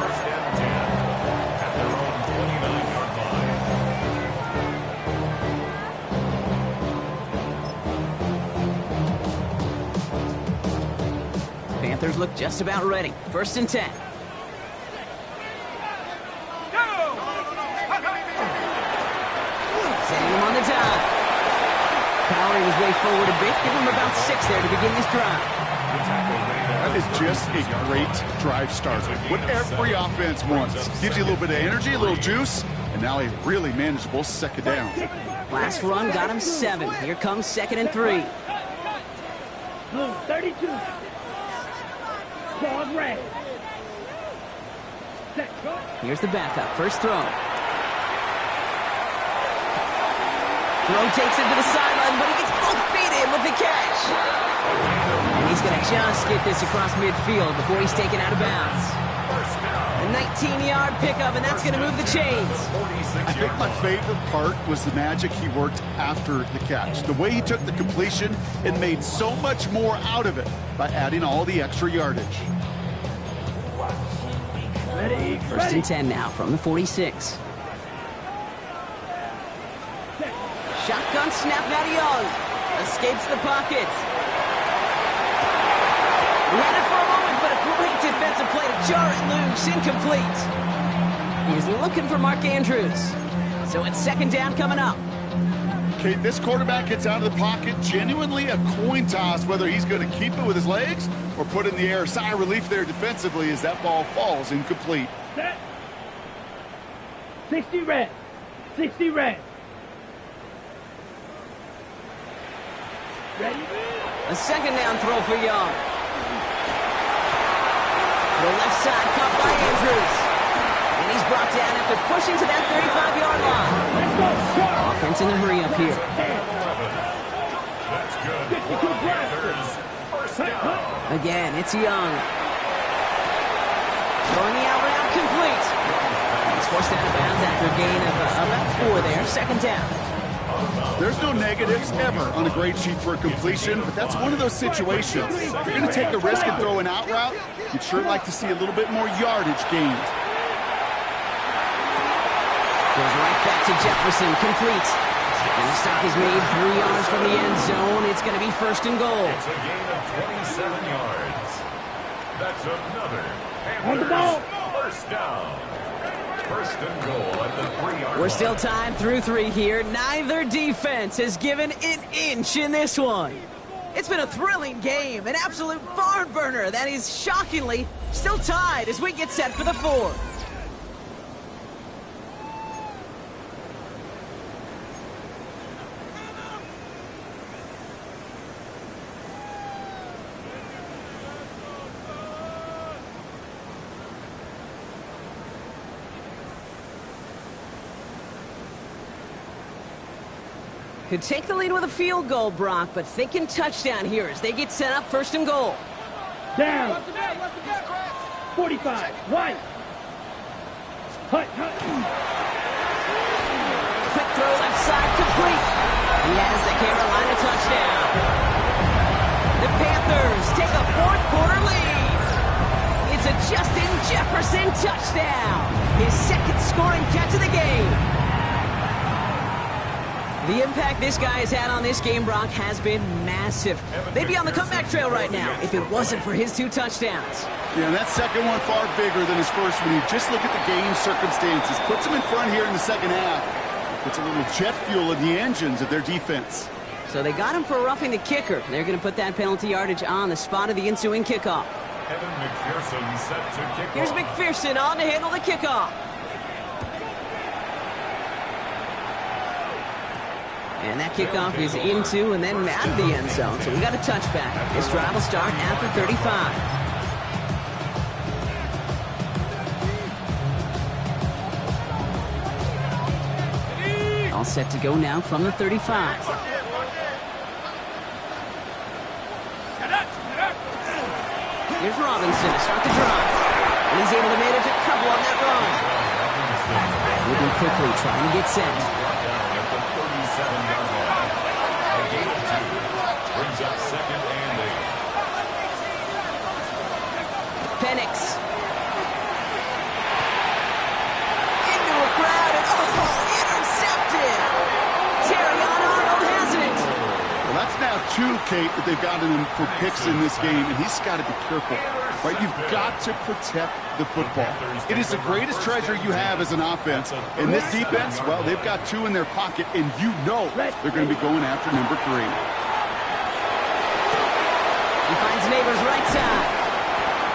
First and 10 at their own 29-yard line. Panthers look just about ready. First and 10. Setting him on the dive. Powering his way forward a bit. Give him about 6 there to begin this drive. That is just a great drive starter. What every offense wants. Gives you a little bit of energy, a little juice, and now a really manageable second down. Last run got him 7. Here comes second and 3. Blue 32. Claws red. Here's the backup. First throw. Throw takes him to the sideline, but he gets both feet in with the catch. And he's going to just get this across midfield before he's taken out of bounds. A 19-yard pickup, and that's going to move the chains. I think my favorite part was the magic he worked after the catch. The way he took the completion and made so much more out of it by adding all the extra yardage. First and 10 now from the 46. Shotgun snap, Matty Young. Escapes the pocket. He had it for a moment, but a great defensive play to jar it loose. Incomplete. He's looking for Mark Andrews. So it's second down coming up. Okay, this quarterback gets out of the pocket. Genuinely a coin toss whether he's going to keep it with his legs or put it in the air. Sigh of relief there defensively as that ball falls incomplete. Set. 60 red. 60 red. Ready? A second down throw for Young. The left side caught by Andrews. And he's brought down after pushing to that 35-yard line. Let's go, sharp. Offense in a hurry up here. That's good. Panthers. First down. Again, it's Young. Throwing the out route complete. He's forced out of bounds after a gain of about 4 there. Second down. There's no negatives ever on a grade sheet for a completion, but that's one of those situations. If you're going to take a risk and throw an out route, you'd sure like to see a little bit more yardage gained. Goes right back to Jefferson, complete. And the stop is made 3 yards from the end zone. It's going to be first and goal. It's a gain of 27 yards. That's another On the ball. Panthers first down. First and goal at the 3-yard line. We're still tied through 3 here. Neither defense has given an inch in this one. It's been a thrilling game, an absolute barn burner that is shockingly still tied as we get set for the 4th. Could take the lead with a field goal, Brock, but thinking touchdown here as they get set up first and goal. Down. 45. White. Hut. Quick throw left side, complete. He has the Carolina touchdown. The Panthers take a 4th quarter lead. It's a Justin Jefferson touchdown. His 2nd scoring catch of the game. The impact this guy has had on this game, Brock, has been massive. They'd be on the comeback trail right now if it wasn't for his 2 touchdowns. Yeah, and that second one far bigger than his first one. You just look at the game circumstances. Puts him in front here in the second half. It's a little jet fuel in the engines of their defense. So they got him for roughing the kicker. They're going to put that penalty yardage on the spot of the ensuing kickoff. Kevin McPherson set to kick Here's off. McPherson on to handle the kickoff. And that kickoff is into and then out of the end zone. So we got a touchback. This drive will start after 35. All set to go now from the 35. Here's Robinson to start the drive. And he's able to manage a couple on that run. Moving quickly, trying to get set. At the 37-yard line. A gain of 2 brings up 2nd and 8. Penix. Into a crowd and intercepted. Terrion Arnold has it. Well, that's now 2, Kate, that they've gotten him for picks in this game, and he's got to be careful. Right, you've got to protect the football. It is the greatest treasure you have as an offense. And this defense, well, they've got 2 in their pocket, and you know they're going to be going after number 3. He finds Neighbors right side.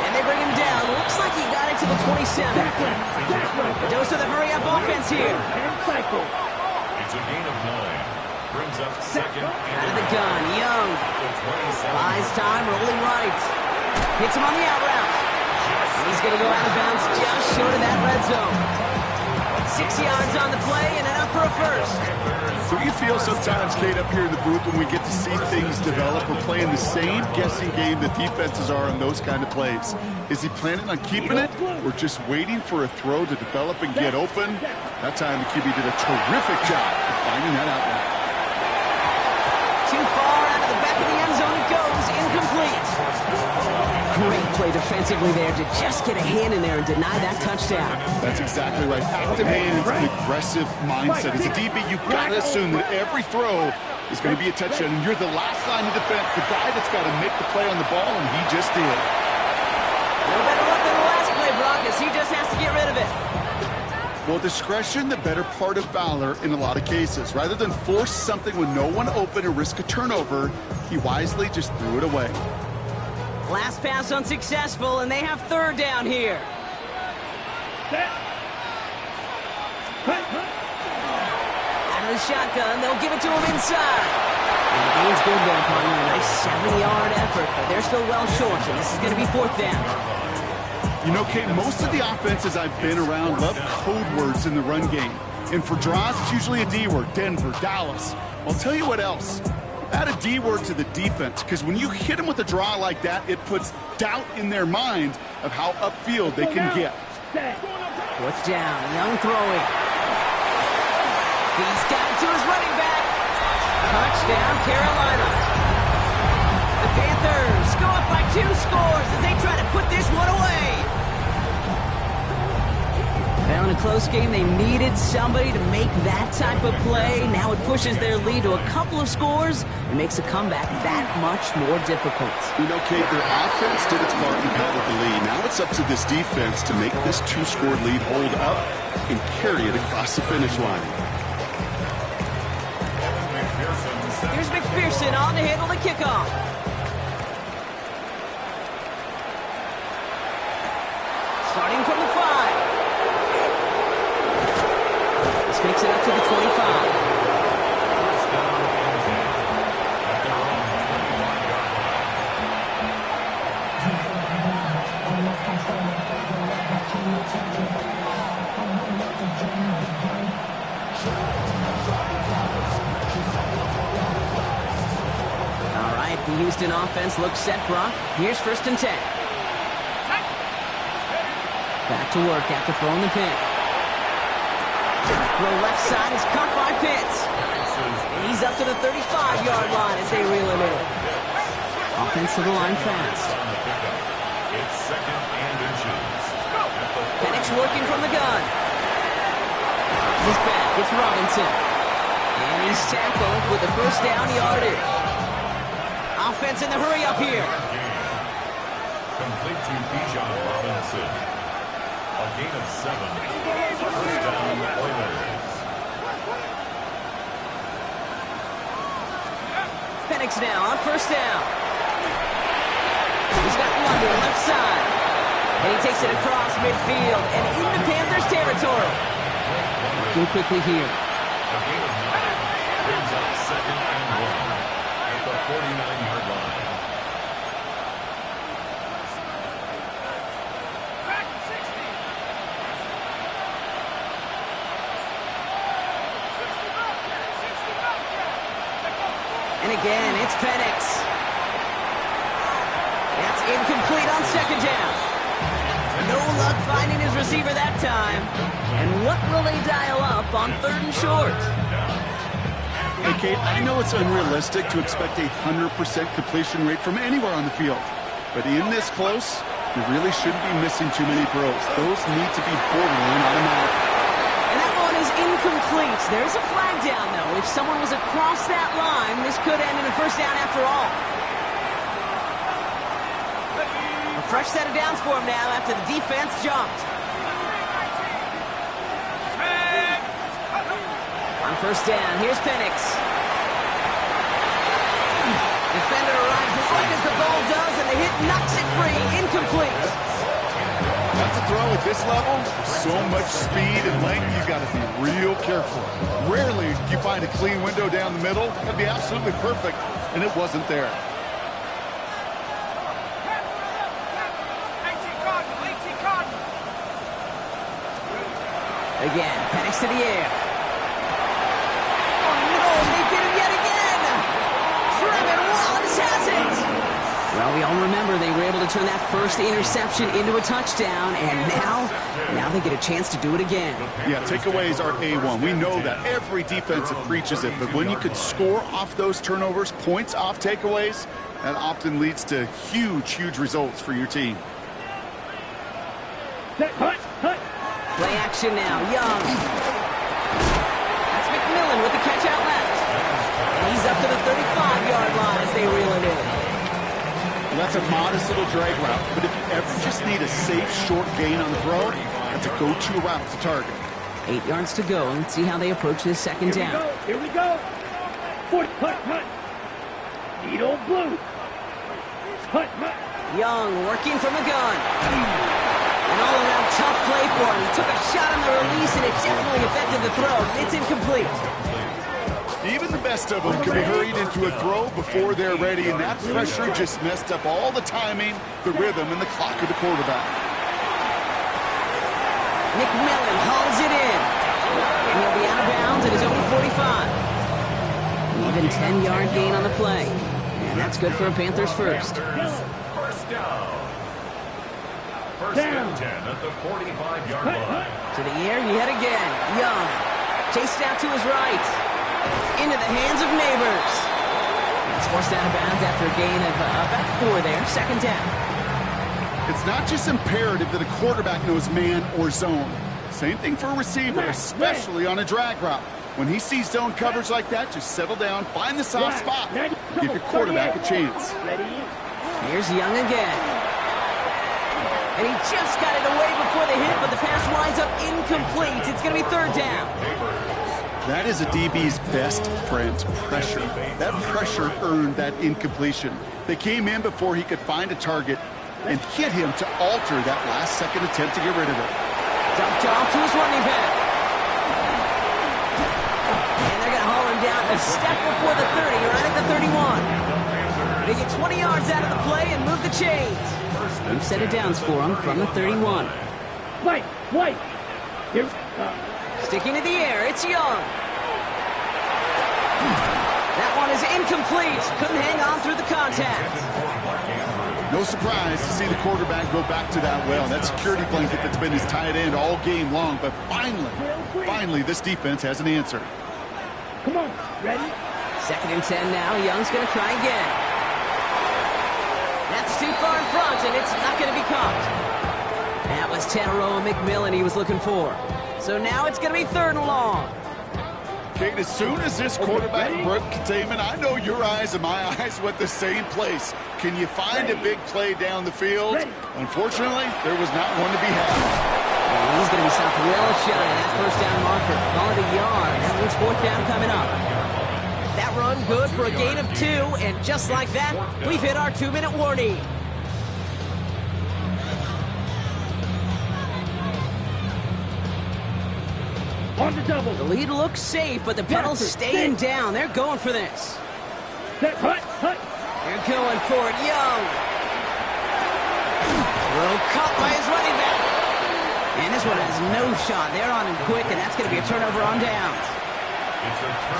And they bring him down. Looks like he got it to the 27. A dose of the hurry-up offense here. It's a gain of 9. Brings up 2nd and Out of the gun, Young. Buys time, rolling right. Hits him on the out route. And he's going to go out of bounds just short of that red zone. 6 yards on the play and enough for a first. So you feel sometimes, Kate, up here in the booth when we get to see things develop, we're playing the same guessing game that defenses are on those kind of plays. Is he planning on keeping it or just waiting for a throw to develop and get open? That time the QB did a terrific job of finding that outlet. Too far out of the back of the end zone it goes, incomplete. Great play defensively there to just get a hand in there and deny that touchdown. That's exactly right. Active hands and aggressive mindset. As a DB, you've got to assume that every throw is going to be a touchdown, and you're the last line of defense, the guy that's got to make the play on the ball, and he just did. No better luck than the last play, Brock, as he just has to get rid of it. Well, discretion, the better part of valor in a lot of cases. Rather than force something with no one open and risk a turnover, he wisely just threw it away. Last pass unsuccessful, and they have 3rd down here. Out of the shotgun, they'll give it to him inside. And the gain's good there, partner. A nice 7-yard effort, but they're still well short, and this is going to be 4th down. You know, Kate, most of the offenses I've been around love code words in the run game. And for draws, it's usually a D word, Denver, Dallas. I'll tell you what else. Add a D word to the defense, because when you hit them with a draw like that, it puts doubt in their mind of how upfield they can get. 4th down, Young throwing. He's got it to his running back. Touchdown, Carolina. The Panthers go up by 2 scores as they try to put this one away. Now in a close game, they needed somebody to make that type of play. Now it pushes their lead to a couple of scores and makes a comeback that much more difficult. You know, Kate, their offense did its part and held the lead. Now it's up to this defense to make this 2-score lead hold up and carry it across the finish line. Here's McPherson on to handle the kickoff. Starting from the 5. This makes it up to the 25. All right, the Houston offense looks set, Brock. Here's 1st and 10. Back to work after throwing the pick. Throw left side is caught by Pitts. And he's up to the 35-yard line as they reel him in. Offense to the line fast. It's 2nd and inches. Penix working from the gun. He's back. It's Robinson. And he's tackled with the 1st down yardage. Offense in the hurry up here. Complete to Bijan Robinson. A gain of 7. 1st down, Oilers. Penix now on first down. He's got London left side. And he takes it across midfield and into Panthers territory. Working quickly here. The game of 9 brings up 2nd and 1 at the 49-yard line. And again, it's Penix. That's incomplete on second down. No luck finding his receiver that time. And what will they dial up on 3rd and short? Hey, Kate, I know it's unrealistic to expect a 100% completion rate from anywhere on the field. But in this close, you really shouldn't be missing too many throws. Those need to be borderline automatic. And that one is incomplete. There's a flag down, though. If someone was across that line, this could end in a first down after all. A fresh set of downs for him now after the defense jumped. On first down, here's Penix. Defender arrives right as the ball does, and the hit knocks it free. Incomplete. That's a throw at this level. So much speed and length, you got to be real careful. Rarely do you find a clean window down the middle. That'd be absolutely perfect, and it wasn't there. Again, Penix to the air. Oh no, they get him yet again! Trevor Wallace has it! Well, we all remember they were able to turn that first interception into a touchdown, and now they get a chance to do it again. Yeah, takeaways are A1. We know that. Every defensive preaches it, but when you could score off those turnovers, points off takeaways, that often leads to huge results for your team. Hut. Play action now, Young. That's McMillan with the catch out left. And he's up to the 35-yard line as they reel it in. Well, that's a modest little drag route, but if you ever just need a safe, short gain on the throw, that's a go-to route to target. 8 yards to go. Let's see how they approach this second down. Here we go. 40, hut. Need old blue. Hut. Young working from the gun. An all-around tough play for him. He took a shot on the release, and it definitely affected the throw. It's incomplete. Even the best of them can be hurried into a throw before they're ready, and that pressure just messed up all the timing, the rhythm, and the clock of the quarterback. McMillan hauls it in. And he'll be out of bounds at his own 45. An even 10-yard gain on the play. And that's good for a Panthers first. First down. First and 10 at the 45-yard line. To the air yet again. Young. Chased out to his right. Into the hands of Neighbors. He's forced out of bounds after a gain of about 4 there. Second down. It's not just imperative that a quarterback knows man or zone. Same thing for a receiver, especially on a drag route. When he sees zone coverage like that, just settle down, find the soft spot. Give your quarterback a chance. Here's Young again. And he just got it away before the hit, but the pass winds up incomplete. It's going to be third down. That is a DB's best friend, pressure. That pressure earned that incompletion. They came in before he could find a target and hit him to alter that last-second attempt to get rid of it. Dumped off to his running back. And they're going to haul him down a step before the 30, right at the 31. They get 20 yards out of the play and move the chains. They've set it downs for him from the 31. Wait. Here. Sticking to the air, it's Young. That one is incomplete. Couldn't hang on through the contact. No surprise to see the quarterback go back to that well. That security blanket that's been his tight end all game long. But finally, this defense has an answer. Come on, ready? Second and 10 now. Young's going to try again. That's too far in front, and it's not going to be caught. That was Tanneroa McMillan he was looking for. So now it's going to be third and long. Kate, as soon as this quarterback broke containment, I know your eyes and my eyes went the same place. Can you find a big play down the field? Unfortunately, there was not one to be had. Well, he's going to be stopped well shy of that first down marker. Call it a yard. That means fourth down coming up. That that run good for a gain of 2, and just like that, we've hit our 2-minute warning. On the double. The lead looks safe, but the Panthers staying down. They're going for this. Set, hut. They're going for it. Young. Throw caught by his running back. And this one has no shot. They're on him quick, and that's going to be a turnover on downs.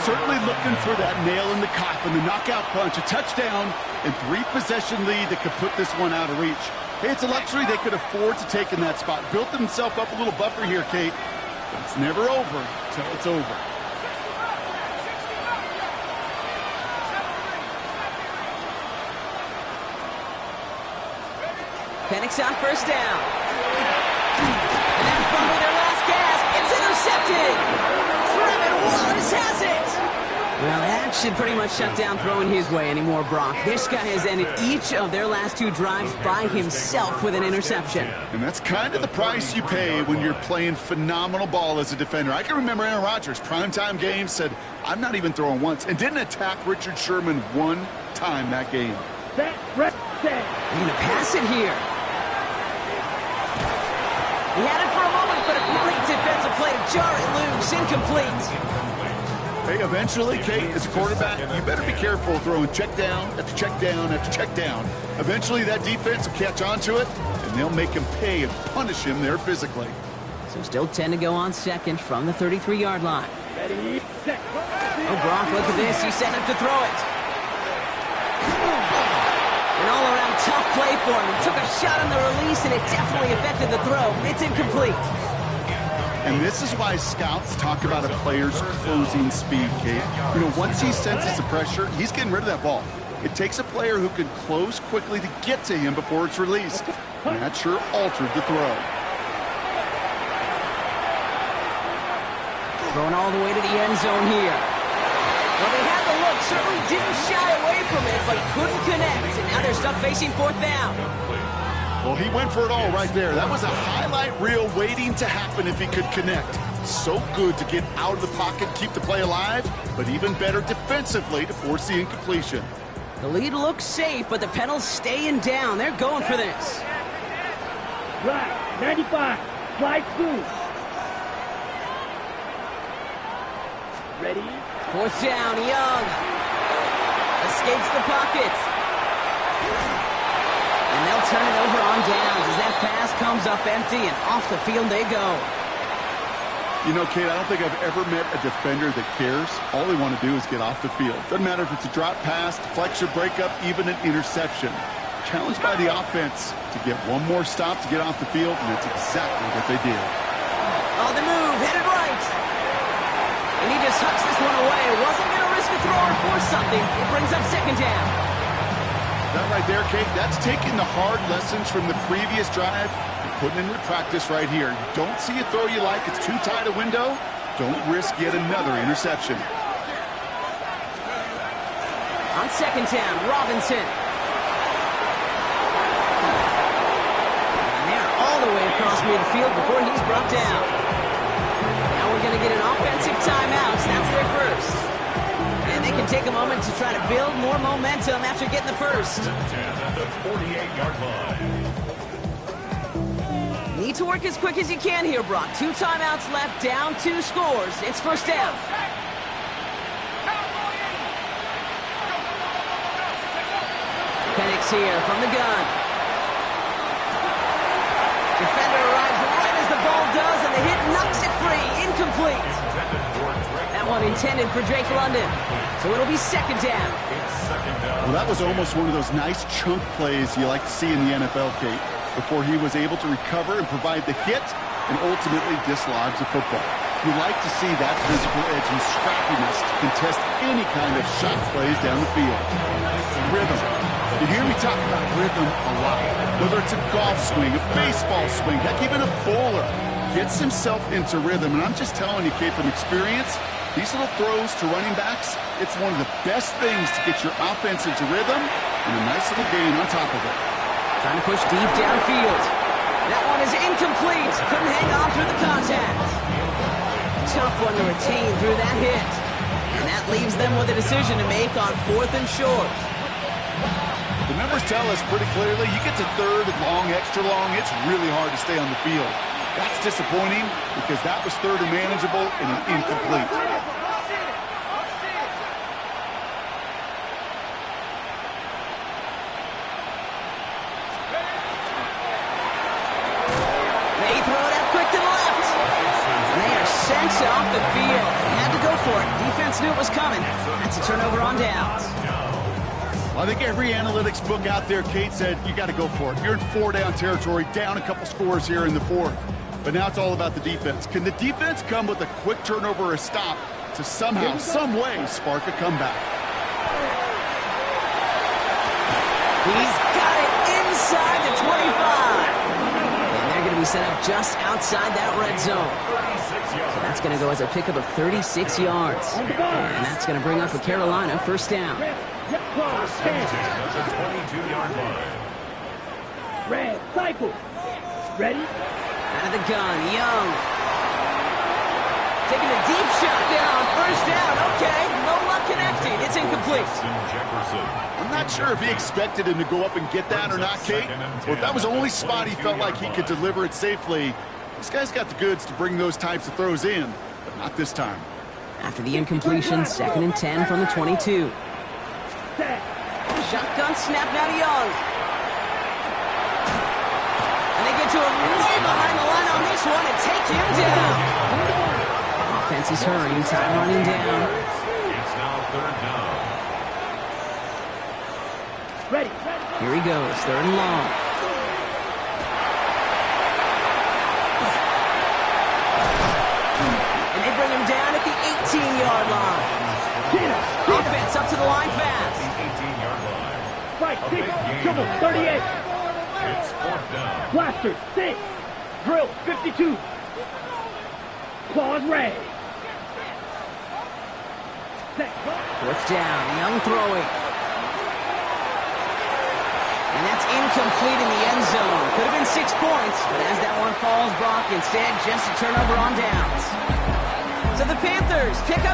Certainly looking for that nail in the coffin, the knockout punch, a touchdown, and 3-possession lead that could put this one out of reach. Hey, it's a luxury they could afford to take in that spot. Built themselves up a little buffer here, Kate. But it's never over until it's over. Penix on first down. And that's probably their last gasp. It's intercepted. Trevin Wallace has it. Well, that should pretty much shut down throwing his way anymore, Brock. This guy has ended each of their last 2 drives by himself with an interception. And that's kind of the price you pay when you're playing phenomenal ball as a defender. I can remember Aaron Rodgers, primetime game, said, I'm not even throwing once, and didn't attack Richard Sherman one time that game. Set, rep, set. He's going to pass it here. He had it for a moment, but a great defensive play to jar it loose. Incomplete. Hey, eventually, Kate, as a quarterback, you better be careful throwing check down after check down after check down. Eventually, that defense will catch on to it, and they'll make him pay and punish him there physically. So still 10 to go on second from the 33-yard line. Ready, set. Oh, Brock, look at this. He's setting up to throw it. An all-around tough play for him. He took a shot on the release, and it definitely affected the throw. It's incomplete. And this is why scouts talk about a player's closing speed, Kate. You know, once he senses the pressure, he's getting rid of that ball. It takes a player who can close quickly to get to him before it's released. And that sure altered the throw. Throwing all the way to the end zone here. Well, they had the look, certainly didn't shy away from it, but couldn't connect. And now they're stuck facing 4th down. Well, he went for it all right there. That was a highlight reel waiting to happen if he could connect. So good to get out of the pocket, keep the play alive, but even better defensively to force the incompletion. The lead looks safe, but the Panthers staying down. They're going for this. Right, 95, slide through. Ready? 4th down, Young. Escapes the pocket. And they'll turn it over on downs as that pass comes up empty, and off the field they go. You know, Kate, I don't think I've ever met a defender that cares. All they want to do is get off the field. Doesn't matter if it's a drop pass, deflection, breakup, even an interception. Challenged by the offense to get one more stop to get off the field, and that's exactly what they did. On the move, headed right. And he just hucks this one away. Wasn't going to risk a throw or force something. It brings up 2nd down. That right there, Kate, that's taking the hard lessons from the previous drive and putting into practice right here. You don't see a throw you like, it's too tight a window, don't risk yet another interception. On 2nd down, Robinson. And they're all the way across midfield before he's brought down. Now we're going to get an offensive timeout. That's their first. And they can take a moment to try to build more momentum after getting the first. At the 48-yard line. Need to work as quick as you can here, Brock. 2 timeouts left, down 2 scores. It's 1st down. Penix here from the gun. Defender arrives right as the ball does, and the hit knocks it free. Incomplete. That one intended for Drake London. So it'll be 2nd down. Well, that was almost one of those nice chunk plays you like to see in the NFL, Kate, before he was able to recover and provide the hit and ultimately dislodge the football. You like to see that physical edge and scrappiness to contest any kind of shot plays down the field. Rhythm. You hear me talk about rhythm a lot. Whether it's a golf swing, a baseball swing, heck, even a bowler gets himself into rhythm. And I'm just telling you, Kate, from experience, these little throws to running backs, it's one of the best things to get your offense into rhythm and a nice little gain on top of it. Trying to push deep downfield. That one is incomplete. Couldn't hang on through the contact. Tough one to retain through that hit. And that leaves them with a decision to make on 4th and short. The numbers tell us pretty clearly, you get to 3rd and long, extra long, it's really hard to stay on the field. That's disappointing because that was 3rd and manageable and an incomplete. They throw it out quick to the left. And they are sent off the field. They had to go for it. Defense knew it was coming. That's a turnover on downs. Well, I think every analytics book out there, Kate, said you got to go for it. You're in 4-down territory, down a couple scores here in the 4th. But now it's all about the defense. Can the defense come with a quick turnover or a stop to somehow, some way, spark a comeback? He's got it inside the 25. And they're going to be set up just outside that red zone. So that's going to go as a pickup of 36 yards. And that's going to bring up a Carolina first down. First and 10 at the 22-yard line. Red, cycle. Ready? Out of the gun, Young. Taking a deep shot down. First down. Okay, no luck connecting. It's incomplete. I'm not sure if he expected him to go up and get that or not, Kate. Well, if that was the only spot he felt like he could deliver it safely, this guy's got the goods to bring those types of throws in, but not this time. After the incompletion, 2nd and 10 from the 22. Shotgun snap now to Young. And they get to him way behind the line on this one and take him down. Offense is hurrying, time running down. It's now 3rd down. Ready. Here he goes, 3rd and long. And they bring him down at the 18-yard line. Offense up to the line fast. 18-yard line. Right, six, trouble, 38. It's 4th down. Blaster, 6. Drill, 52. Claws, red. 4th down, Young throwing. And that's incomplete in the end zone. Could have been 6 points, but as that one falls, Brock, instead just a turnover on downs. So the Panthers pick up